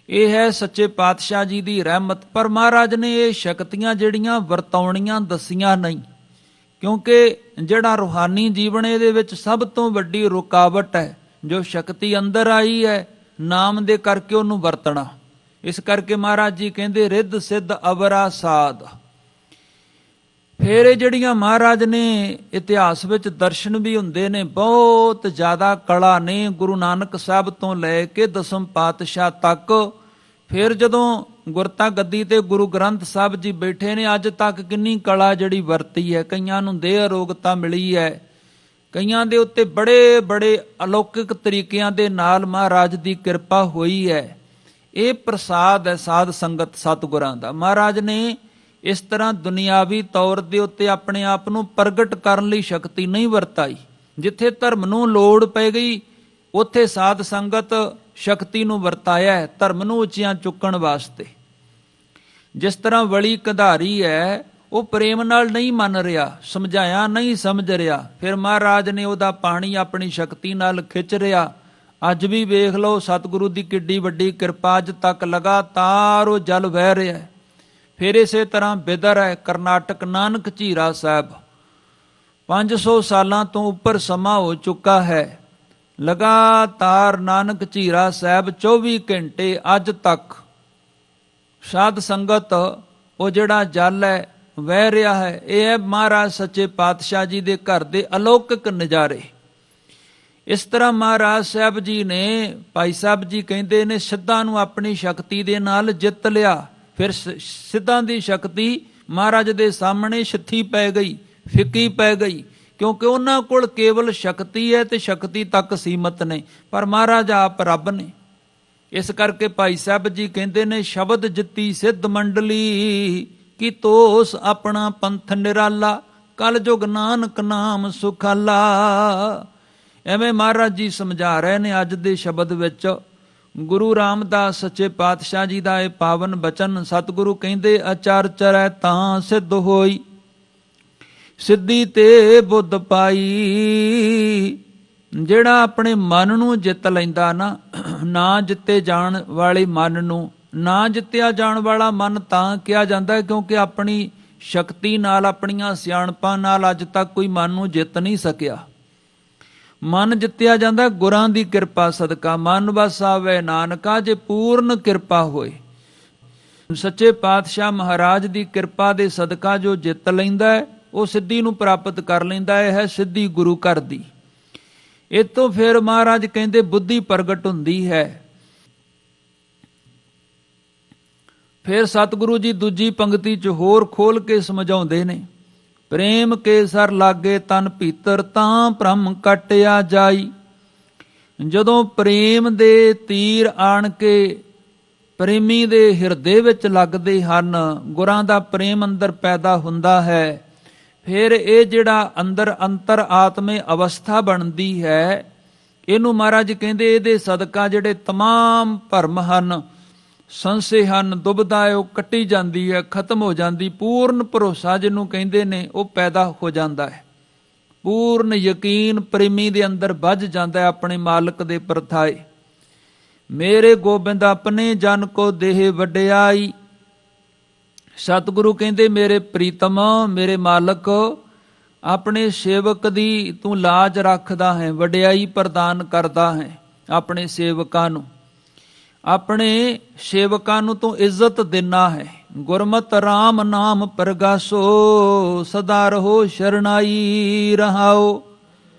ਇਹ ਹੈ ਸੱਚੇ ਪਾਤਸ਼ਾਹ ਜੀ ਦੀ ਰਹਿਮਤ। ਪਰ ਮਹਾਰਾਜ ਨੇ ਇਹ ਸ਼ਕਤੀਆਂ ਜਿਹੜੀਆਂ ਵਰਤਾਉਣੀਆਂ ਦੱਸੀਆਂ ਨਹੀਂ, ਕਿਉਂਕਿ ਜਿਹੜਾ ਰੂਹਾਨੀ ਜੀਵਨ ਇਹਦੇ ਵਿੱਚ ਸਭ ਤੋਂ ਵੱਡੀ ਰੁਕਾਵਟ ਹੈ। ਜੋ ਸ਼ਕਤੀ ਅੰਦਰ ਆਈ ਹੈ ਨਾਮ ਦੇ ਕਰਕੇ ਉਹਨੂੰ ਵਰਤਣਾ। ਇਸ ਕਰਕੇ ਮਹਾਰਾਜ ਜੀ ਕਹਿੰਦੇ ਰਿੱਧ ਸਿੱਧ ਅਵਰਾ ਸਾਧ। ਫਿਰ ਇਹ ਜਿਹੜੀਆਂ ਮਹਾਰਾਜ ਨੇ ਇਤਿਹਾਸ ਵਿੱਚ ਦਰਸ਼ਨ ਵੀ ਹੁੰਦੇ ਨੇ, ਬਹੁਤ ਜ਼ਿਆਦਾ ਕਲਾ ਨੇ ਗੁਰੂ ਨਾਨਕ ਸਾਹਿਬ ਤੋਂ ਲੈ ਕੇ ਦਸਮ ਪਾਤਸ਼ਾਹ ਤੱਕ। ਫਿਰ ਜਦੋਂ ਗੁਰਤਾ ਗੱਦੀ ਤੇ ਗੁਰੂ ਗ੍ਰੰਥ ਸਾਹਿਬ ਜੀ ਬੈਠੇ ਨੇ, ਅੱਜ ਤੱਕ ਕਿੰਨੀ ਕਲਾ ਜਿਹੜੀ ਵਰਤੀ ਹੈ। ਕਈਆਂ ਨੂੰ ਦੇਹ ਅਰੋਗਤਾ ਮਿਲੀ ਹੈ, ਕਈਆਂ ਦੇ ਉੱਤੇ ਬੜੇ ਬੜੇ ਅਲੌਕਿਕ ਤਰੀਕਿਆਂ ਦੇ ਨਾਲ ਮਹਾਰਾਜ ਦੀ ਕਿਰਪਾ ਹੋਈ ਹੈ। ਇਹ ਪ੍ਰਸਾਦ ਹੈ ਸਾਧ ਸੰਗਤ ਸਤਿਗੁਰਾਂ ਦਾ। ਮਹਾਰਾਜ ਨੇ ਇਸ ਤਰ੍ਹਾਂ ਦੁਨਿਆਵੀ ਤੌਰ ਦੇ ਉੱਤੇ ਆਪਣੇ ਆਪ ਨੂੰ ਪ੍ਰਗਟ ਕਰਨ ਲਈ ਸ਼ਕਤੀ ਨਹੀਂ ਵਰਤਾਈ। ਜਿੱਥੇ ਧਰਮ ਨੂੰ ਲੋੜ ਪੈ ਗਈ ਉੱਥੇ ਸਾਧ ਸੰਗਤ ਸ਼ਕਤੀ ਨੂੰ ਵਰਤਾਇਆ ਹੈ ਧਰਮ ਨੂੰ ਉੱਚੀਆਂ ਚੁੱਕਣ ਵਾਸਤੇ। ਜਿਸ ਤਰ੍ਹਾਂ ਵਲੀ ਕੰਧਾਰੀ ਹੈ, ਉਹ ਪ੍ਰੇਮ ਨਾਲ ਨਹੀਂ ਮੰਨ ਰਿਹਾ, ਸਮਝਾਇਆ ਨਹੀਂ ਸਮਝ ਰਿਹਾ, ਫਿਰ ਮਹਾਰਾਜ ਨੇ ਉਹਦਾ ਪਾਣੀ ਆਪਣੀ ਸ਼ਕਤੀ ਨਾਲ ਖਿੱਚ ਰਿਹਾ। ਅੱਜ ਵੀ ਵੇਖ ਲਓ ਸਤਿਗੁਰੂ ਦੀ ਕਿੱਡੀ ਵੱਡੀ ਕਿਰਪਾ, ਅੱਜ ਤੱਕ ਲਗਾਤਾਰ ਉਹ ਜਲ ਵਹਿ ਰਿਹਾ ਹੈ। ਫਿਰ ਇਸੇ ਤਰ੍ਹਾਂ ਬਿਦਰ ਹੈ ਕਰਨਾਟਕ ਨਾਨਕ ਝੀਰਾ ਸਾਹਿਬ, 500 ਸਾਲਾਂ ਤੋਂ ਉੱਪਰ ਸਮਾਂ ਹੋ ਚੁੱਕਾ ਹੈ। ਲਗਾਤਾਰ ਨਾਨਕ ਝੀਰਾ ਸਾਹਿਬ 24 ਘੰਟੇ ਅੱਜ ਤੱਕ ਸਾਧ ਸੰਗਤ ਉਹ ਜਿਹੜਾ ਜਲ ਹੈ ਵਹਿ ਰਿਹਾ ਹੈ। ਇਹ ਹੈ ਮਹਾਰਾਜ ਸੱਚੇ ਪਾਤਸ਼ਾਹ ਜੀ ਦੇ ਘਰ ਦੇ ਅਲੌਕਿਕ ਨਜ਼ਾਰੇ। ਇਸ ਤਰ੍ਹਾਂ ਮਹਾਰਾਜ ਸਾਹਿਬ ਜੀ ਨੇ, ਭਾਈ ਸਾਹਿਬ ਜੀ ਕਹਿੰਦੇ ਨੇ, ਸਿੱਧਾਂ ਨੂੰ ਆਪਣੀ ਸ਼ਕਤੀ ਦੇ ਨਾਲ ਜਿੱਤ ਲਿਆ। ਫਿਰ ਸਿੱਧਾਂ ਦੀ ਸ਼ਕਤੀ ਮਹਾਰਾਜ ਦੇ ਸਾਹਮਣੇ ਛਿੱਥੀ ਪੈ ਗਈ, ਫਿੱਕੀ ਪੈ ਗਈ, ਕਿਉਂਕਿ ਉਹਨਾਂ ਕੋਲ ਕੇਵਲ ਸ਼ਕਤੀ ਹੈ ਤੇ ਸ਼ਕਤੀ ਤੱਕ ਸੀਮਤ ਨੇ, ਪਰ ਮਹਾਰਾਜ ਆਪ ਰੱਬ ਨੇ। ਇਸ ਕਰਕੇ ਭਾਈ ਸਾਹਿਬ ਜੀ ਕਹਿੰਦੇ ਨੇ, ਸ਼ਬਦ ਜਿੱਤੀ ਸਿੱਧ ਮੰਡਲੀ ਕੀ ਤੋਸ ਆਪਣਾ ਪੰਥ ਨਿਰਾਲਾ, ਕਲ ਜੁਗ ਨਾਨਕ ਨਾਮ ਸੁਖਾਲਾ। ਐਵੇਂ ਮਹਾਰਾਜ ਜੀ ਸਮਝਾ ਰਹੇ ਨੇ ਅੱਜ ਦੇ ਸ਼ਬਦ ਵਿੱਚ। ਗੁਰੂ ਰਾਮਦਾਸ ਸੱਚੇ ਪਾਤਸ਼ਾਹ ਜੀ ਦਾ ਇਹ ਪਾਵਨ ਬਚਨ, ਸਤਿਗੁਰੂ ਕਹਿੰਦੇ ਅਚਰ ਚਰੈ ਤਾਂ ਸਿੱਧ ਹੋਈ, ਸਿੱਧੀ ਤੇ ਬੁੱਧ ਪਾਈ। ਜਿਹੜਾ ਆਪਣੇ ਮਨ ਨੂੰ ਜਿੱਤ ਲੈਂਦਾ ਨਾ ਜਿੱਤੇ ਜਾਣ ਵਾਲੇ ਮਨ ਨੂੰ, ਨਾ ਜਿੱਤਿਆ ਜਾਣ ਵਾਲਾ ਮਨ ਤਾਂ ਕਿਹਾ ਜਾਂਦਾ ਕਿਉਂਕਿ ਆਪਣੀ ਸ਼ਕਤੀ ਨਾਲ, ਆਪਣੀਆਂ ਸਿਆਣਪਾਂ ਨਾਲ ਅੱਜ ਤੱਕ ਕੋਈ ਮਨ ਨੂੰ ਜਿੱਤ ਨਹੀਂ ਸਕਿਆ। ਮਨ ਜਿੱਤਿਆ ਜਾਂਦਾ ਗੁਰਾਂ ਦੀ ਕਿਰਪਾ ਸਦਕਾ। ਮਨ ਵਸਾਵੇ ਨਾਨਕਾ ਜੇ ਪੂਰਨ ਕਿਰਪਾ ਹੋਏ। ਸੱਚੇ ਪਾਤਸ਼ਾਹ ਮਹਾਰਾਜ ਦੀ ਕਿਰਪਾ ਦੇ ਸਦਕਾ ਜੋ ਜਿੱਤ ਲੈਂਦਾ ਹੈ ਉਹ ਸਿੱਧੀ ਨੂੰ ਪ੍ਰਾਪਤ ਕਰ ਲੈਂਦਾ। ਇਹ ਹੈ ਸਿੱਧੀ ਗੁਰੂ ਘਰ ਦੀ। ਇਹ ਤੋਂ ਫਿਰ ਮਹਾਰਾਜ ਕਹਿੰਦੇ ਬੁੱਧੀ ਪ੍ਰਗਟ ਹੁੰਦੀ ਹੈ। ਫਿਰ ਸਤਿਗੁਰੂ ਜੀ ਦੂਜੀ ਪੰਕਤੀ 'ਚ ਹੋਰ ਖੋਲ ਕੇ ਸਮਝਾਉਂਦੇ ਨੇ, ਪ੍ਰੇਮ ਕੇ ਸਰ ਲਾਗੇ ਤਨ ਭੀਤਰ ਤਾਂ ਭ੍ਰਮ ਕੱਟਿਆ ਜਾਈ। ਜਦੋਂ ਪ੍ਰੇਮ ਦੇ ਤੀਰ ਆਣ ਕੇ ਪ੍ਰੇਮੀ ਦੇ ਹਿਰਦੇ ਵਿੱਚ ਲੱਗਦੇ ਹਨ, ਗੁਰਾਂ ਦਾ ਪ੍ਰੇਮ ਅੰਦਰ ਪੈਦਾ ਹੁੰਦਾ ਹੈ, ਫਿਰ ਇਹ ਜਿਹੜਾ ਅੰਦਰ ਅੰਤਰ ਆਤਮੇ ਅਵਸਥਾ ਬਣਦੀ ਹੈ, ਇਹਨੂੰ ਮਹਾਰਾਜ ਕਹਿੰਦੇ ਇਹਦੇ ਸਦਕਾ ਜਿਹੜੇ ਤਮਾਮ ਭਰਮ ਹਨ, ਸੰਸ਼ੇ ਹਨ, ਦੁਬਿਧਾ ਹੈ, ਉਹ ਕੱਟੀ ਜਾਂਦੀ ਹੈ, ਖਤਮ ਹੋ ਜਾਂਦੀ। ਪੂਰਨ ਭਰੋਸਾ ਜਿਹਨੂੰ ਕਹਿੰਦੇ ਨੇ ਉਹ ਪੈਦਾ ਹੋ ਜਾਂਦਾ ਹੈ। ਪੂਰਨ ਯਕੀਨ ਪ੍ਰੇਮੀ ਦੇ ਅੰਦਰ ਵੱਜ ਜਾਂਦਾ ਹੈ ਆਪਣੇ ਮਾਲਕ ਦੇ ਪ੍ਰਥਾਏ। ਮੇਰੇ ਗੋਬਿੰਦ ਆਪਣੇ ਜਨ ਕੋ ਦੇਹ ਵਡਿਆਈ। ਸਤਿਗੁਰੂ ਕਹਿੰਦੇ ਮੇਰੇ ਪ੍ਰੀਤਮ, ਮੇਰੇ ਮਾਲਕ, ਆਪਣੇ ਸੇਵਕ ਦੀ ਤੂੰ ਲਾਜ ਰੱਖਦਾ ਹੈ, ਵਡਿਆਈ ਪ੍ਰਦਾਨ ਕਰਦਾ ਹੈ ਆਪਣੇ ਸੇਵਕਾਂ ਨੂੰ। ਆਪਣੇ ਸੇਵਕਾਂ ਨੂੰ ਤੂੰ ਇੱਜ਼ਤ ਦੇਣਾ ਹੈ। ਗੁਰਮਤਿ ਰਾਮ ਨਾਮ ਪ੍ਰਗਾਸੋ, ਸਦਾ ਰਹੋ ਸ਼ਰਨਾਈ ਰਹਾਓ।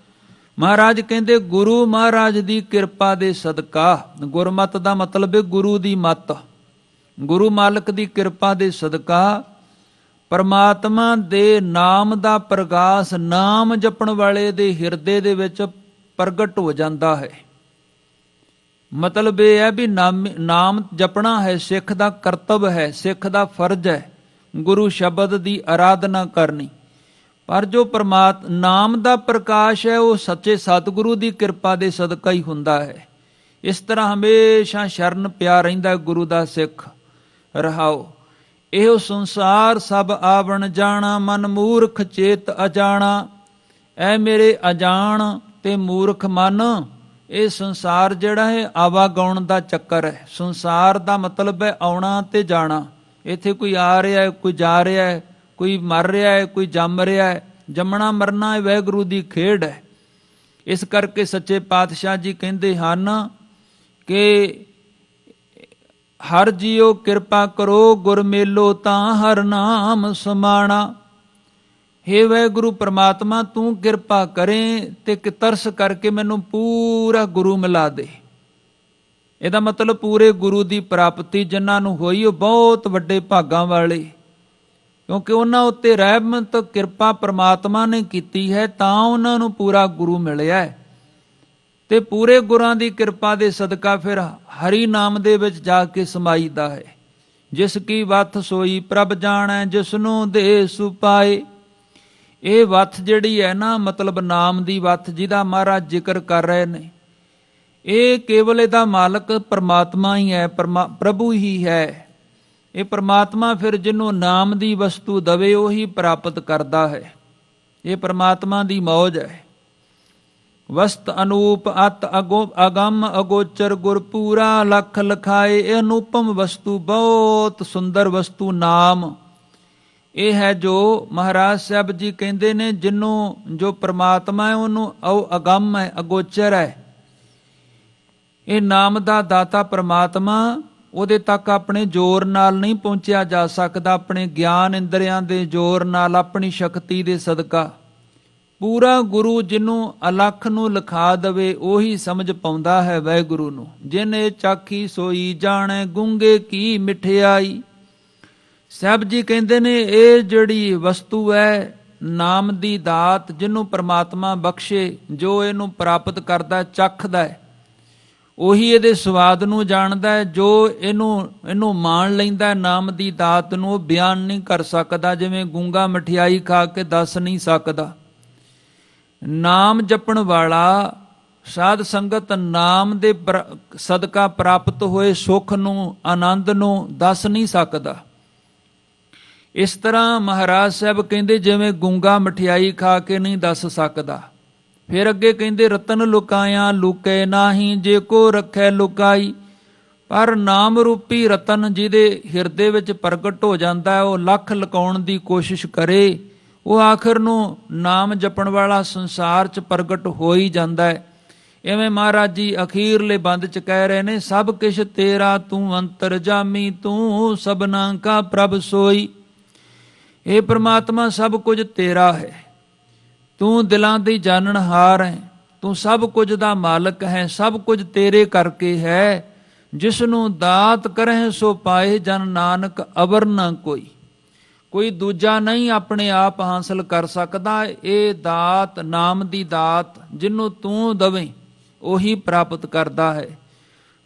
ਮਹਾਰਾਜ ਕਹਿੰਦੇ ਗੁਰੂ ਮਹਾਰਾਜ ਦੀ ਕਿਰਪਾ ਦੇ ਸਦਕਾ, ਗੁਰਮਤਿ ਦਾ ਮਤਲਬ ਹੈ ਗੁਰੂ ਦੀ ਮੱਤ, ਗੁਰੂ ਮਾਲਕ ਦੀ ਕਿਰਪਾ ਦੇ ਸਦਕਾ ਪਰਮਾਤਮਾ ਦੇ ਨਾਮ ਦਾ ਪ੍ਰਗਾਸ ਨਾਮ ਜਪਣ ਵਾਲੇ ਦੇ ਹਿਰਦੇ ਦੇ ਵਿੱਚ ਪ੍ਰਗਟ ਹੋ ਜਾਂਦਾ ਹੈ। ਮਤਲਬ ਇਹ ਹੈ ਵੀ ਨਾਮ ਜਪਣਾ ਹੈ, ਸਿੱਖ ਦਾ ਕਰਤੱਵ ਹੈ, ਸਿੱਖ ਦਾ ਫਰਜ਼ ਹੈ ਗੁਰੂ ਸ਼ਬਦ ਦੀ ਆਰਾਧਨਾ ਕਰਨੀ। ਪਰ ਜੋ ਨਾਮ ਦਾ ਪ੍ਰਕਾਸ਼ ਹੈ ਉਹ ਸੱਚੇ ਸਤਿਗੁਰੂ ਦੀ ਕਿਰਪਾ ਦੇ ਸਦਕਾ ਹੀ ਹੁੰਦਾ ਹੈ। ਇਸ ਤਰ੍ਹਾਂ ਹਮੇਸ਼ਾ ਸ਼ਰਨ ਪਿਆ ਰਹਿੰਦਾ ਗੁਰੂ ਦਾ ਸਿੱਖ। ਰਹਾਓ ਇਹੋ ਸੰਸਾਰ ਸਭ ਆਵਣ ਜਾਣਾ, ਮਨ ਮੂਰਖ ਚੇਤ ਅਜਾਣਾ। ਐ ਮੇਰੇ ਅਜਾਣ ਤੇ ਮੂਰਖ ਮਨ, ਇਹ ਸੰਸਾਰ ਜਿਹੜਾ ਹੈ ਆਵਾਗਾਉਣ ਦਾ ਚੱਕਰ ਹੈ। ਸੰਸਾਰ ਦਾ ਮਤਲਬ ਹੈ ਆਉਣਾ ਤੇ ਜਾਣਾ। ਇੱਥੇ ਕੋਈ ਆ ਰਿਹਾ ਹੈ, ਕੋਈ ਜਾ ਰਿਹਾ ਹੈ, ਕੋਈ ਮਰ ਰਿਹਾ ਹੈ, ਕੋਈ ਜੰਮ ਰਿਹਾ ਹੈ। ਜੰਮਣਾ ਮਰਨਾ ਇਹ ਵਾਹਿਗੁਰੂ ਦੀ ਖੇਡ ਹੈ। ਇਸ ਕਰਕੇ ਸੱਚੇ ਪਾਤਸ਼ਾਹ ਜੀ ਕਹਿੰਦੇ ਹਨ ਕਿ ਹਰ ਜੀਓ ਕਿਰਪਾ ਕਰੋ, ਗੁਰ ਮੇਲੋ ਤਾਂ ਹਰ ਨਾਮ ਸਮਾਣਾ। ਹੇ ਵਾਹਿਗੁਰੂ ਪ੍ਰਮਾਤਮਾ ਤੂੰ ਕਿਰਪਾ ਕਰੇ ਤੇ ਤਰਸ ਕਰਕੇ ਮੈਨੂੰ ਪੂਰਾ ਗੁਰੂ ਮਿਲਾ ਦੇ। ਇਹਦਾ ਮਤਲਬ ਪੂਰੇ ਗੁਰੂ ਦੀ ਪ੍ਰਾਪਤੀ ਜਿਨ੍ਹਾਂ ਨੂੰ ਹੋਈ ਉਹ ਬਹੁਤ ਵੱਡੇ ਭਾਗਾਂ ਵਾਲੇ, ਕਿਉਂਕਿ ਉਹਨਾਂ ਉੱਤੇ ਰਹਿਮਤ ਕਿਰਪਾ ਪ੍ਰਮਾਤਮਾ ਨੇ ਕੀਤੀ ਹੈ ਤਾਂ ਉਹਨਾਂ ਨੂੰ ਪੂਰਾ ਗੁਰੂ ਮਿਲਿਆ ਹੈ। ਤੇ ਪੂਰੇ ਗੁਰਾਂ ਦੀ ਕਿਰਪਾ ਦੇ ਸਦਕਾ ਫਿਰ ਹਰੀ ਨਾਮ ਦੇ ਵਿੱਚ ਜਾ ਕੇ ਸਮਾਈਦਾ ਹੈ। ਜਿਸ ਕੀ ਵੱਥ ਸੋਈ ਪ੍ਰਭ ਜਾਣੈ, ਜਿਸਨੂੰ ਦੇ ਸੁਪਾਏ। ਇਹ ਵੱਥ ਜਿਹੜੀ ਹੈ ਨਾ, ਮਤਲਬ ਨਾਮ ਦੀ ਵੱਥ ਜਿਹਦਾ ਮਹਾਰਾਜ ਜ਼ਿਕਰ ਕਰ ਰਹੇ ਨੇ, ਇਹ ਕੇਵਲ ਇਹਦਾ ਮਾਲਕ ਪਰਮਾਤਮਾ ਹੀ ਹੈ, ਪ੍ਰਭੂ ਹੀ ਹੈ। ਇਹ ਪਰਮਾਤਮਾ ਫਿਰ ਜਿਹਨੂੰ ਨਾਮ ਦੀ ਵਸਤੂ ਦਵੇ ਉਹੀ ਪ੍ਰਾਪਤ ਕਰਦਾ ਹੈ। ਇਹ ਪਰਮਾਤਮਾ ਦੀ ਮੌਜ ਹੈ। ਵਸਤ ਅਨੂਪ ਅਤ ਅਗੰਮ ਅਗੋਚਰ ਗੁਰ ਪੂਰਾ, ਲਖ ਲਖਾਏ। ਇਹ ਅਨੂਪਮ ਵਸਤੂ, ਬਹੁਤ ਸੁੰਦਰ ਵਸਤੂ ਨਾਮ ਇਹ ਹੈ ਜੋ ਮਹਾਰਾਜ ਸਾਹਿਬ ਜੀ ਕਹਿੰਦੇ ਨੇ ਜਿਹਨੂੰ ਜੋ ਪ੍ਰਮਾਤਮਾ ਹੈ ਉਹਨੂੰ ਉਹ ਅਗੰਮ ਹੈ, ਅਗੋਚਰ ਹੈ। ਇਹ ਨਾਮ ਦਾ ਦਾਤਾ ਪ੍ਰਮਾਤਮਾ, ਉਹਦੇ ਤੱਕ ਆਪਣੇ ਜ਼ੋਰ ਨਾਲ ਨਹੀਂ ਪਹੁੰਚਿਆ ਜਾ ਸਕਦਾ, ਆਪਣੇ ਗਿਆਨ ਇੰਦਰੀਆਂ ਦੇ ਜ਼ੋਰ ਨਾਲ, ਆਪਣੀ ਸ਼ਕਤੀ ਦੇ ਸਦਕਾ। ਪੂਰਾ ਗੁਰੂ ਜਿਹਨੂੰ ਅਲਖ ਨੂੰ ਲਿਖਾ ਦਵੇ ਉਹੀ ਸਮਝ ਪਾਉਂਦਾ ਹੈ ਵਾਹਿਗੁਰੂ ਨੂੰ। ਜਿਨੇ ਚਾਖੀ ਸੋਈ ਜਾਣੈ, ਗੂੰਗੇ ਕੀ ਮਿਠਿਆਈ। ਸਾਹਿਬ ਜੀ ਕਹਿੰਦੇ ਨੇ ਇਹ ਜਿਹੜੀ ਵਸਤੂ ਹੈ ਨਾਮ ਦੀ ਦਾਤ, ਜਿਹਨੂੰ ਪ੍ਰਮਾਤਮਾ ਬਖਸ਼ੇ, ਜੋ ਇਹਨੂੰ ਪ੍ਰਾਪਤ ਕਰਦਾ ਚੱਖਦਾ ਹੈ, ਉਹੀ ਇਹਦੇ ਸਵਾਦ ਨੂੰ ਜਾਣਦਾ ਹੈ। ਜੋ ਇਹਨੂੰ ਮਾਣ ਲੈਂਦਾ ਨਾਮ ਦੀ ਦਾਤ ਨੂੰ, ਉਹ ਬਿਆਨ ਨਹੀਂ ਕਰ ਸਕਦਾ, ਜਿਵੇਂ ਗੂੰਗਾ ਮਠਿਆਈ ਖਾ ਕੇ ਦੱਸ ਨਹੀਂ ਸਕਦਾ। ਨਾਮ ਜਪਣ ਵਾਲਾ ਸਾਧ ਸੰਗਤ ਨਾਮ ਦੇ ਸਦਕਾ ਪ੍ਰਾਪਤ ਹੋਏ ਸੁੱਖ ਨੂੰ, ਆਨੰਦ ਨੂੰ ਦੱਸ ਨਹੀਂ ਸਕਦਾ। ਇਸ ਤਰ੍ਹਾਂ ਮਹਾਰਾਜ ਸਾਹਿਬ ਕਹਿੰਦੇ ਜਿਵੇਂ ਗੂੰਗਾ ਮਠਿਆਈ ਖਾ ਕੇ ਨਹੀਂ ਦੱਸ ਸਕਦਾ। ਫਿਰ ਅੱਗੇ ਕਹਿੰਦੇ ਰਤਨ ਲੁਕਾਇਆ ਲੁਕੇ ਨਾਹੀ, ਜੇ ਕੋ ਰੱਖੈ ਲੁਕਾਈ। ਪਰ ਨਾਮ ਰੂਪੀ ਰਤਨ ਜਿਹਦੇ ਹਿਰਦੇ ਵਿੱਚ ਪ੍ਰਗਟ ਹੋ ਜਾਂਦਾ ਹੈ, ਉਹ ਲੱਖ ਲੁਕਾਉਣ ਦੀ ਕੋਸ਼ਿਸ਼ ਕਰੇ, ਉਹ ਆਖਰ ਨੂੰ ਨਾਮ ਜਪਣ ਵਾਲਾ ਸੰਸਾਰ 'ਚ ਪ੍ਰਗਟ ਹੋ ਹੀ ਜਾਂਦਾ ਹੈ। ਇਵੇਂ ਮਹਾਰਾਜ ਜੀ ਅਖੀਰਲੇ ਬੰਦ 'ਚ ਕਹਿ ਰਹੇ ਨੇ, ਸਭ ਕਿਛ ਤੇਰਾ ਤੂੰ ਅੰਤਰਜਾਮੀ, ਤੂੰ ਸਭਨਾ ਕਾ ਪ੍ਰਭ ਸੋਈ। ਇਹ ਪ੍ਰਮਾਤਮਾ ਸਭ ਕੁਝ ਤੇਰਾ ਹੈ, ਤੂੰ ਦਿਲਾਂ ਦੀ ਜਾਣਨਹਾਰ ਹੈ, ਤੂੰ ਸਭ ਕੁਝ ਦਾ ਮਾਲਕ ਹੈ, ਸਭ ਕੁਝ ਤੇਰੇ ਕਰਕੇ ਹੈ। ਜਿਸ ਨੂੰ ਦਾਤ ਕਰਹਿ ਸੋ ਪਾਏ, ਜਨ ਨਾਨਕ ਅਵਰ ਨਾ ਕੋਈ। ਕੋਈ ਦੂਜਾ ਨਹੀਂ ਆਪਣੇ ਆਪ ਹਾਸਲ ਕਰ ਸਕਦਾ। ਇਹ ਦਾਤ ਨਾਮ ਦੀ ਦਾਤ ਜਿਹਨੂੰ ਤੂੰ ਦਵੇਂ ਉਹੀ ਪ੍ਰਾਪਤ ਕਰਦਾ ਹੈ।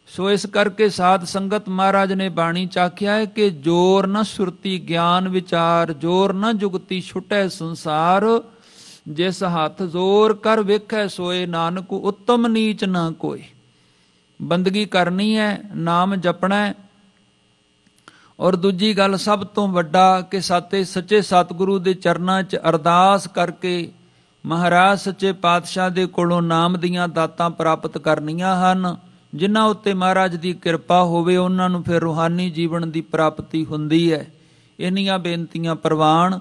ਸੋ ਇਸ ਕਰਕੇ ਸਾਧ ਸੰਗਤ ਮਹਾਰਾਜ ਨੇ ਬਾਣੀ ਚ ਆਖਿਆ ਹੈ ਕਿ ਜੋਰ ਨ ਸੁਰਤੀ ਗਿਆਨ ਵਿਚਾਰ, ਜੋਰ ਨ ਜੁਗਤੀ ਛੁਟੈ ਸੰਸਾਰ, ਜਿਸ ਹੱਥ ਜ਼ੋਰ ਕਰ ਵੇਖੈ ਸੋਏ, ਨਾਨਕ ਉੱਤਮ ਨੀਚ ਨਾ ਕੋਈ। ਬੰਦਗੀ ਕਰਨੀ ਹੈ, ਨਾਮ ਜਪਣਾ ਹੈ। ਔਰ ਦੂਜੀ ਗੱਲ ਸਭ ਤੋਂ ਵੱਡਾ ਕਿ ਸੱਚੇ ਸਤਿਗੁਰੂ ਦੇ ਚਰਨਾਂ 'ਚ ਅਰਦਾਸ ਕਰਕੇ ਮਹਾਰਾਜ ਸੱਚੇ ਪਾਤਸ਼ਾਹ ਦੇ ਕੋਲੋਂ ਨਾਮ ਦੀਆਂ ਦਾਤਾਂ ਪ੍ਰਾਪਤ ਕਰਨੀਆਂ ਹਨ। ਜਿਨ੍ਹਾਂ ਉੱਤੇ ਮਹਾਰਾਜ ਦੀ ਕਿਰਪਾ ਹੋਵੇ ਉਹਨਾਂ ਨੂੰ ਫਿਰ ਰੂਹਾਨੀ ਜੀਵਨ ਦੀ ਪ੍ਰਾਪਤੀ ਹੁੰਦੀ ਹੈ। ਇੰਨੀਆਂ ਬੇਨਤੀਆਂ ਪ੍ਰਵਾਨ।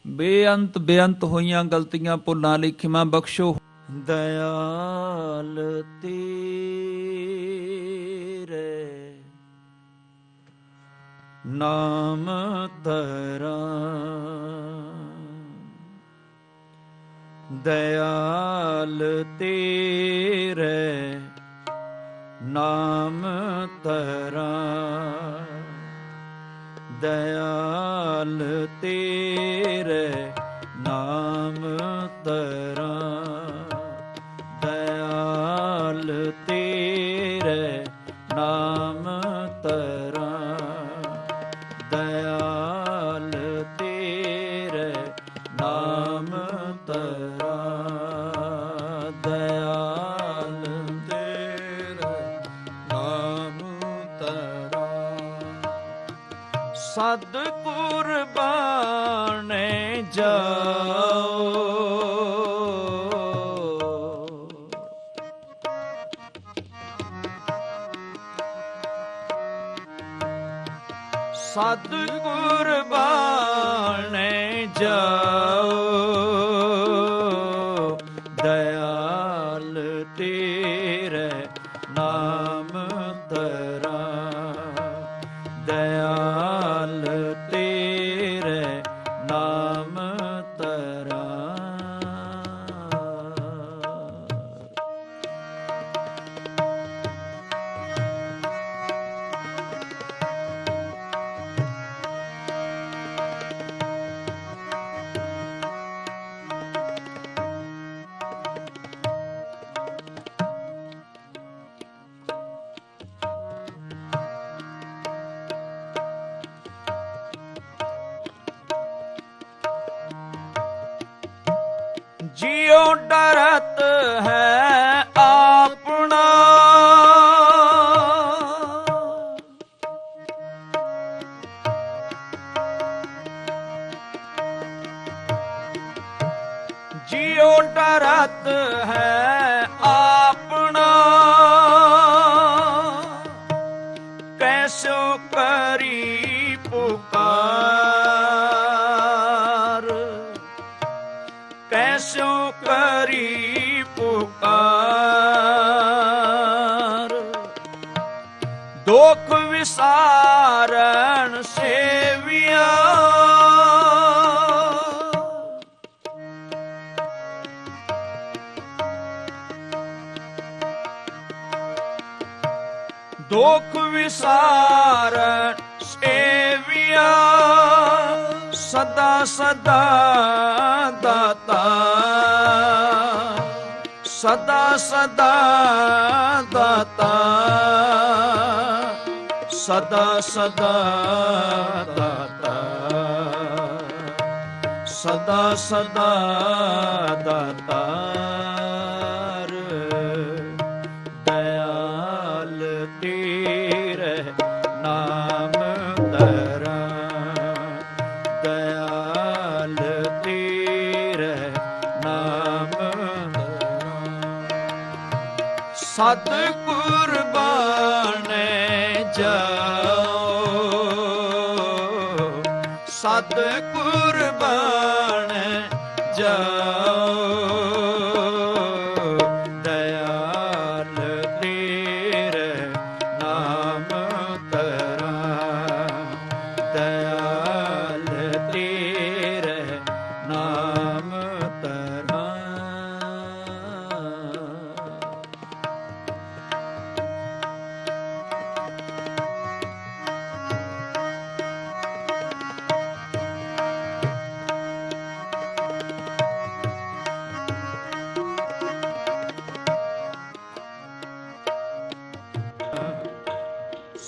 ਬੇਅੰਤ ਹੋਈਆਂ ਗਲਤੀਆਂ ਭੁੱਲਾਂ ਲਈ ਖਿਮਾ ਬਖਸ਼ੋ। ਦਇਆਲ ਤੇਰੇ ਨਾਮ ਧਰਾਂ, ਦਇਆਲ ਤੇਰੇ ਨਾਮ ਧਰਾਂ, ਦਇਆਲ ਤੇਰੇ ਨਾਮ ਧਰਾਂ, ਦਇਆਲ ਤੇਰੇ ਨਾਮ ਧਰਾਂ, ਦਇਆਲ ਤੇਰੇ ਨਾਮ ਧਰਾਂ, ਦਇਆਲ ਤੇਰੇ ਨਾਮ ਧਰਾਂ। ਸਦ ਕੁਰਬਾਨੇ ਜਾਓ, ਸਦ ਕੁਰਬਾਨੇ ਜਾਓ, ਦਇਆਲ ਤੇਰੇ ਨਾਮ ਧਰਾਂ, ਦਇਆਲ ਤੇਰੇ ਨਾਮ ਧਰਾਂ। जियो डरत है अपना, जियो डरत है अपना, कैसो करी पुकार, कैसो करी पुकार, दुख विसारण सेविया, दुख विसारण सेविया, सदा सदा दाता, सदा सदा दाता, सदा सदा दाता, सदा सदा दातार। दयाल तेरे नाम धरा, दयाल तेरे नाम धरा। सत कुर्बाने जाओ, सत कुर्बाने जाओ, दयाल तेरे नाम धरा, दयाल तेरे नाम धरा।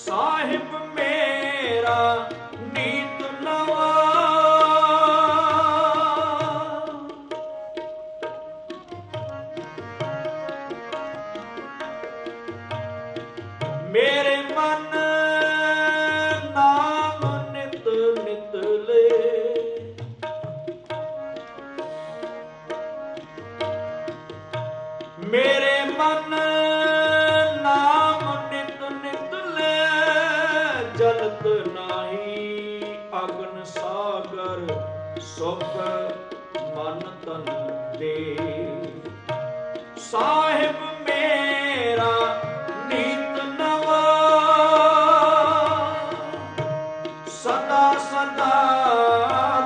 ਸਾਹਿਬ ਮੇਰਾ ਨੀਤ ਨਵਾ। ਮੇਰੇ ਮਨ ਨਾਮ ਨਿਤ ਨਿਤ ਲੈ। ਮੇਰੇ ਮਨ ਨਾਮ ਨਿਤ ਨਿਤ ਲੈ। ਜਲਤ ਨਾਹੀ ਅਗਨ ਸਾਗਰ ਸੁਖ ਮਨ ਤਨ ਦੇ। ਸਾਹਿਬ ਮੇਰਾ ਨੀਤ ਨਵਾ। ਸਦਾ ਸਦਾ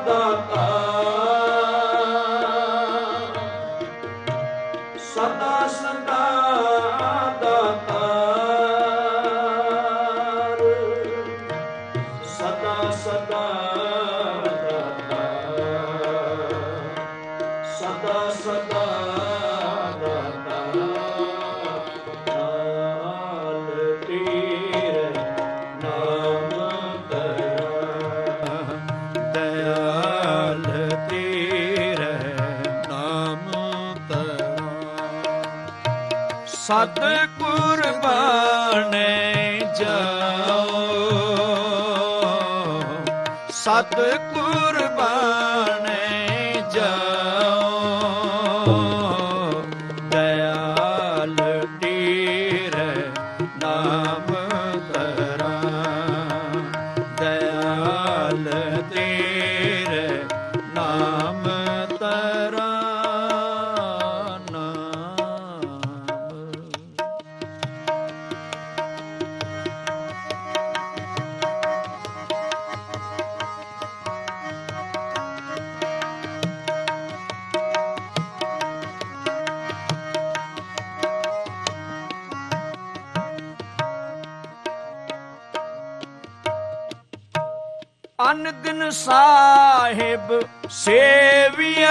ਦਾਤਾ। ਸਦਾ ਸਦਾ ਦਾਤਾ। ਸਦਾ ਸਦਾ ਦਾਤਾ। ਸਦਾ ਸਦਾ ਦਾਤਾ। ਨਾਲ ਤੇਰੇ ਨਾਮ ਤੇਰਾ। ਦਇਆਲ ਤੇਰੇ ਨਾਮ ਤੇਰਾ। ਸਤ ਕੁਰਬਾਨੇ ਜਾਓ। ਸਤ ਕੁਰਬਾਨੇ ਜਾਓ। ਦਇਆਲ ਤੇਰੇ ਨਾਮ ਤੇਰਾ। ਦਇਆਲ ਤੇਰੇ ਨਾਮ ਤੇਰਾ ਨਾਮ। ਅਨ ਦਿਨ ਸਾਹਿਬ ਸੇਵੀਐ।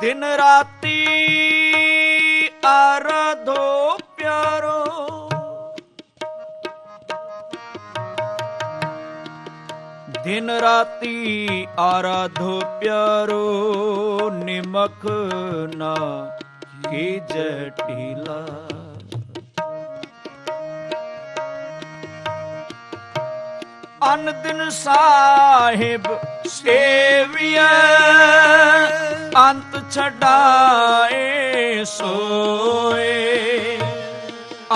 ਦਿਨ ਰਾਤੀ ਆਰਾਧੋ ਪਿਆਰੋ। ਦਿਨ ਰਾਤੀ ਆਰਾਧੋ ਪਿਆਰੋ। ਨਿਮਖ ਨਾ ਕੀ ਜਟੀਲਾ। ਅਨ ਦਿਨ ਸਾਹਿਬ ਸੇਵੀਐ। ਅੰਤ ਛਡਾਏ ਸੋਏ।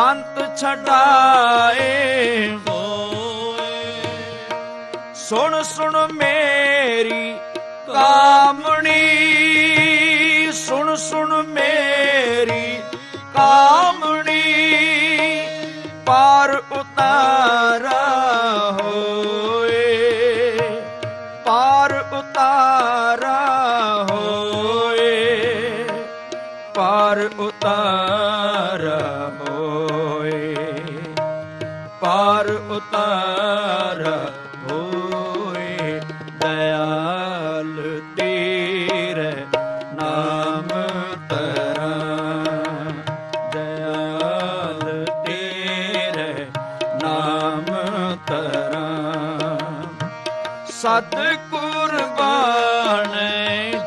ਅੰਤ ਛਡਾਏ ਸੋਏ। ਸੁਣ ਸੁਣ ਮੇਰੀ ਕਾਮਣੀ। ਸੁਣ ਸੁਣ ਮੇਰੀ ਕਾਮਣੀ। ਪਾਰ ਉਤਾਰਾ ਹੋਏ। ਪਾਰ ਉਤਾਰਾ ਹੋਏ। ਪਾਰ ਉਤਾਰਾ ਹੋਏ। ਪਾਰ ਉਤਾਰਾ ਹੋਏ। ਦਇਆਲ ਤੇਰੇ ਨਾਮ ਤੇਰਾ। ਦਇਆਲ ਤੇਰੇ ਨਾਮ ਤੇਰਾ। ਸਤ ਕੁਰਬਾਨ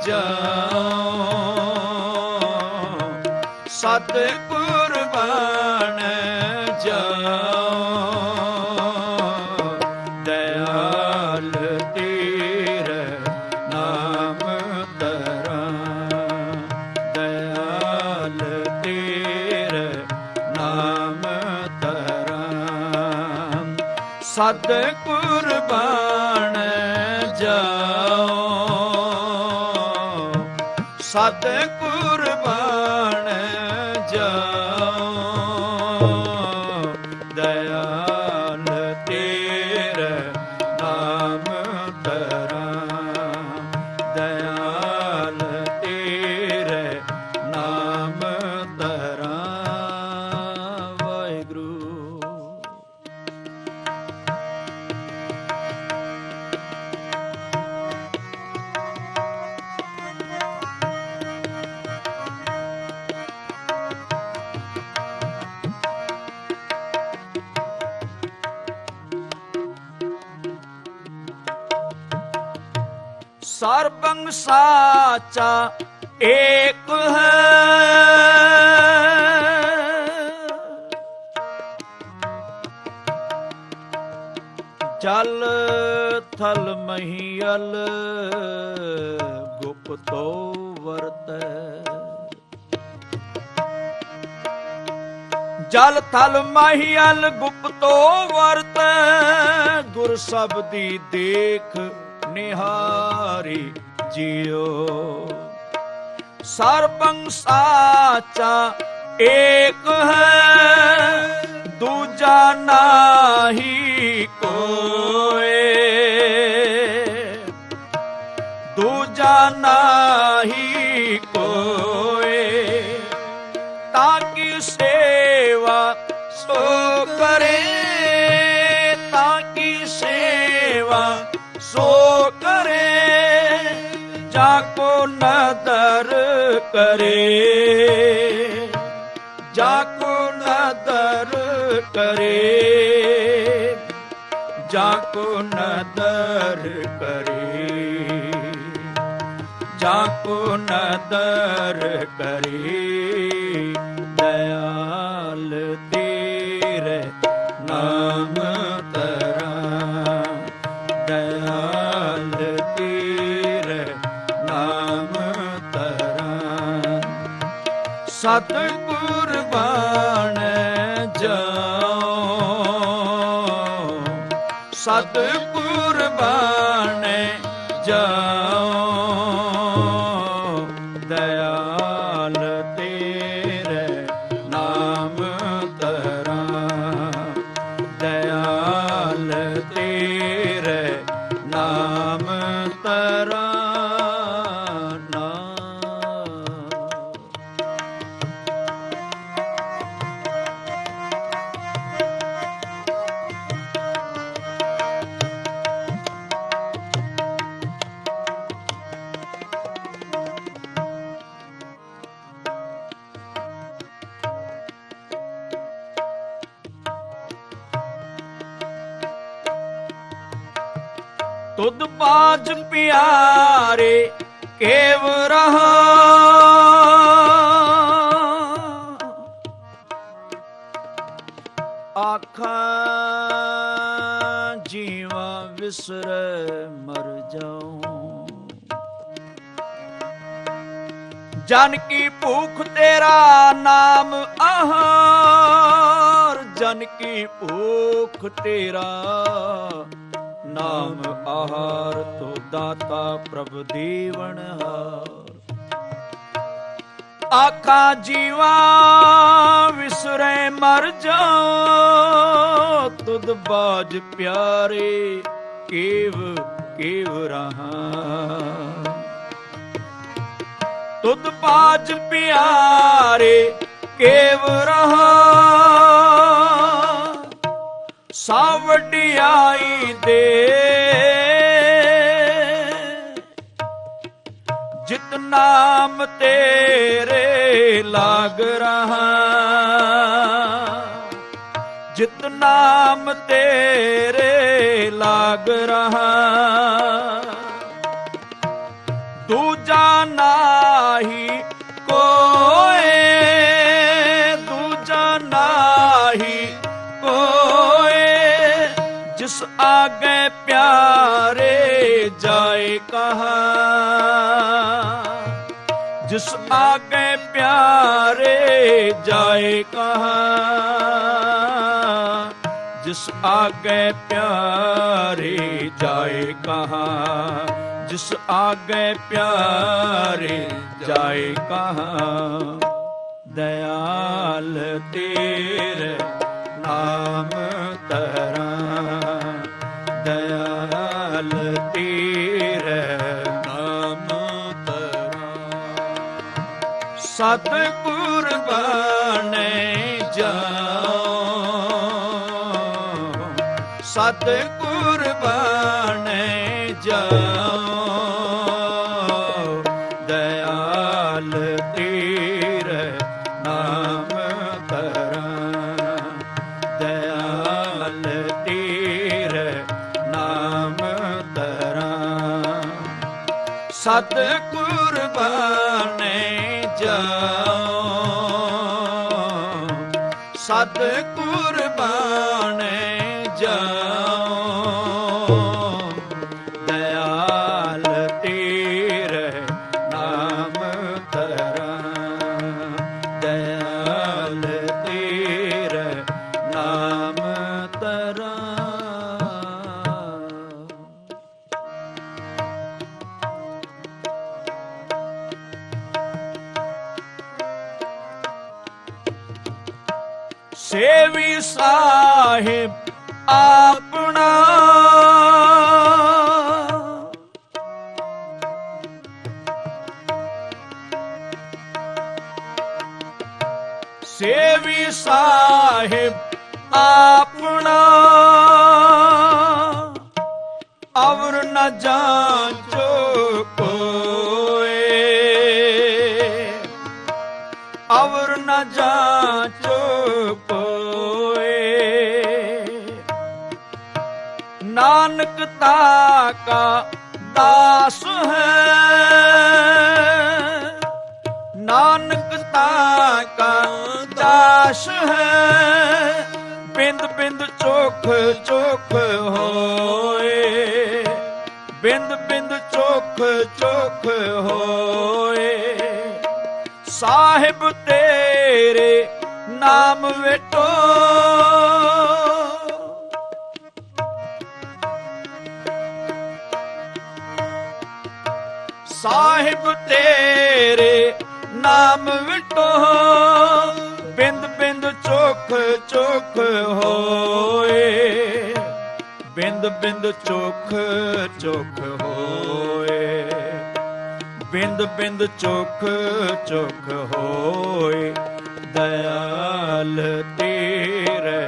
ਜਾਓ। ਸਤ ਕੁਰਬਾਨ ਜਾਓ। ਦਇਆਲ ਤੇਰੇ ਨਾਮ ਤੇਰਾ। ਦਇਆਲ ਤੇਰੇ ਨਾਮ ਤੇਰਾ। ਸਤ ਕੁਰਬਾਨ ਜਾਓ। ਸਤ ਕੁਰਬਾਨ ਜਾਓ। ਦਇਆਲ ਤੇਰੇ ਨਾਮ ਤੇਰਾ। ਦਇਆਲ ਤੇਰੇ ਨਾਮ ਤੇਰਾ। ਵਾਹਿਗੁਰੂ। ਸਰਬੰਗ ਸਾਚਾ ਏਕ ਹੈ, ਜਲ ਥਲ ਮਹੀਅਲ ਗੁਪਤੋ ਵਰਤੈ। ਜਲ ਥਲ ਮਹੀਅਲ ਗੁਪਤੋ ਵਰਤੈ, ਗੁਰ ਸਬਦੀ ਦੇਖ ਨਿਹਾਰੀ ਜਿਉ। ਸਰਬੰਗ ਸਾਚਾ ਏਕ ਹੈ, ਦੂਜਾ ਨਾਹੀ ਕੋਏ, ਦੂਜਾ ਨਾਹੀ ਕੋਏ। ਤਾਂ ਕੀ ਸੇਵਾ ਸੋ ਕਰੇ, ਤਾਂ ਕੀ ਸੇਵਾ ਸੋ ਕਰੇ, ਜਾ ਕੋ ਨਦਰ ਕਰੇ, ਜਾ ਕੋ ਨਦਰ ਕਰੇ, ਜਾ ਕੋ ਨਦਰ ਕਰੇ, ਜਾ ਕੋ ਨਦਰ ਕਰੇ। ਦਇਆਲ ਤੇਰੇ ਨਾਮ ਤਰਾਂ, ਦਇਆਲ ਤੇਰੇ ਨਾਮ ਤਰਾਂ। ਸਤਿਗੁਰ ਬਣ ਜਾਓ, ਸਤਿਗੁਰ ਬਣ ਜਾਓ, ਦਇਆਲ ਤੇਰੇ ਨਾਮ ਤਰਾਂ, ਦਇਆਲ ਤੇਰੇ ਨਾਮ ਤਰਾਂ। ਤੁਧ ਬਾਜ ਪਿਆਰੇ ਕੇਵ ਰਹਾ, ਆਖਾਂ ਜੀਵਾ ਵਿਸਰੇ ਮਰ ਜਾਉ। ਜਨ ਕੀ ਭੂਖ ਤੇਰਾ ਨਾਮ ਆਹਾਰ, ਜਨ ਕੀ ਭੂਖ ਤੇਰਾ ਨਾਮ ਆਹਾਰ। ਤੋ ਦਾਤਾ ਪ੍ਰਭ ਦੇਵਨਹਾਰ, ਆਖਾਂ ਜੀਵਾ ਵਿਸਰੇ ਮਰ ਜਾਓ। ਤੁਧ ਬਾਜ ਪਿਆਰੇ ਕੇਵ ਕੇਵ ਰਹਾ, ਤੁਧ ਬਾਜ ਪਿਆਰੇ ਕੇਵ ਰਹਾ। ਸਾ ਵਡਿਆਈ ਦੇ ਜਿਤ ਨਾਮ ਤੇਰੇ ਲਾਗ ਰਹਾ, ਜਿਤ ਨਾਮ ਤੇਰੇ ਲਾਗ ਰਹਾ। ਦੂਜਾ ਨਾਹੀ ਕੋਏ, ਦੂਜਾ ਨਾਹੀ ਕੋਏ। ਜਿਸ ਆਗੇ ਪਿਆਰੇ ਜਾਏ ਕਹਾਂ, ਜਿਸ ਆਗੇ ਪਿਆਰੇ ਜਾਏ ਕਹਾਂ, ਜਿਸ ਆਗੇ ਪਿਆਰੇ ਜਾਏ ਕਹਾਂ, ਜਿਸ ਆਗੇ ਪਿਆਰੇ ਜਾਏ ਕਹਾਂ। ਦਇਆਲ ਤੇਰੇ ਨਾਮ ਤਰਾਂ, ਦਇਆਲ ਤੇਰੇ ਨਾਮ ਤਰਾਂ। ਸਤਿਗੁਰ ਬਣੇ ਜਾਓ, ਸਤਿਗੁਰ ਬਣੇ ਜਾਓ। ਦਇਆਲ ਤੇਰੇ ਨਾਮ ਤਰਾਂ, ਦਇਆਲ ਤੇਰੇ ਨਾਮ ਤਰਾਂ। ਸਤ ਕੁਰਬਾਨੇ ਜਾਓ, ਸਤ ਕੁਰਬਾਨੇ ਜਾਓ, ਦਇਆਲ ਤੇਰੇ ਨਾਮ ਧਰਾਂ, ਦਇਆਲ ਤੇਰੇ ਨਾਮ ਧਰਾਂ। ਸੇਵੀ ਸਾਹਿਬ ਆਪਣਾ, ਸੇਵੀ ਸਾਹਿਬ ਆਪਣਾ, ਅਵਰ ਨ ਜਾਂਚੋ ਕੋਏ, ਅਵਰ ਨ ਜਾਂਚੋ ਕੋਏ, ਨਾਨਕ ਤਾਕਾ ਦਾਸ ਹੈ, ਨਾਨਕ ਤਾਕਾ ਦਾਸ ਹੈ, ਬਿੰਦ ਬਿੰਦ ਚੋਖ ਚੋਖ ਹੋਏ, ਬਿੰਦ ਬਿੰਦ ਚੋਖ ਚੋਖ ਹੋਏ, ਸਾਹਿਬ ਤੇਰੇ ਨਾਮ ਵੇਟੋ, ਸਾਹਿਬ ਤੇਰੇ ਨਾਮ ਵਿਟੋ, ਬਿੰਦ ਬਿੰਦ ਚੋਖ ਚੋਖ ਹੋਏ, ਬਿੰਦ ਬਿੰਦ ਚੋਖ ਚੋਖ ਹੋਏ, ਬਿੰਦ ਬਿੰਦ ਚੋਖ ਚੋਖ ਹੋਏ, ਦਇਆਲ ਤੇਰੇ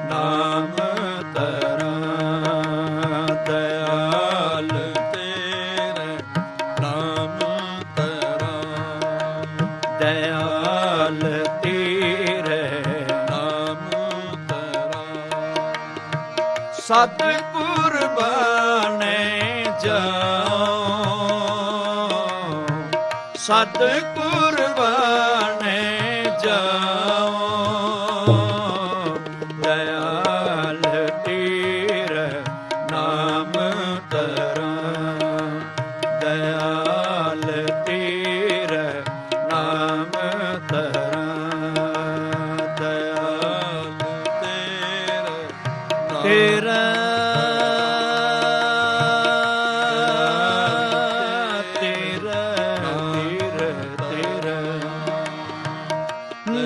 ਨਾਮ ਧਰਾਂ, ਦਇਆਲ ਤੇਰੇ ਨਾਮ ਧਰਾਂ, ਦਇਆਲ ਤੇਰੇ ਨਾਮ ਧਰਾਂ। ਸਤ ਕੁਰਬਾਨੇ ਜਾਓ, ਸਤ ਕੁਰਬਾਨੇ ਜਾਓ, ਦਇਆਲ ਤੇਰੇ ਨਾਮ ਧਰਾਂ, ਦਇਆਲ ਤੇਰੇ ਨਾਮ ਧਰਾਂ, ਦਇਆਲ ਤੇਰੇ ਤੇਰਾ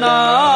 ਨਾ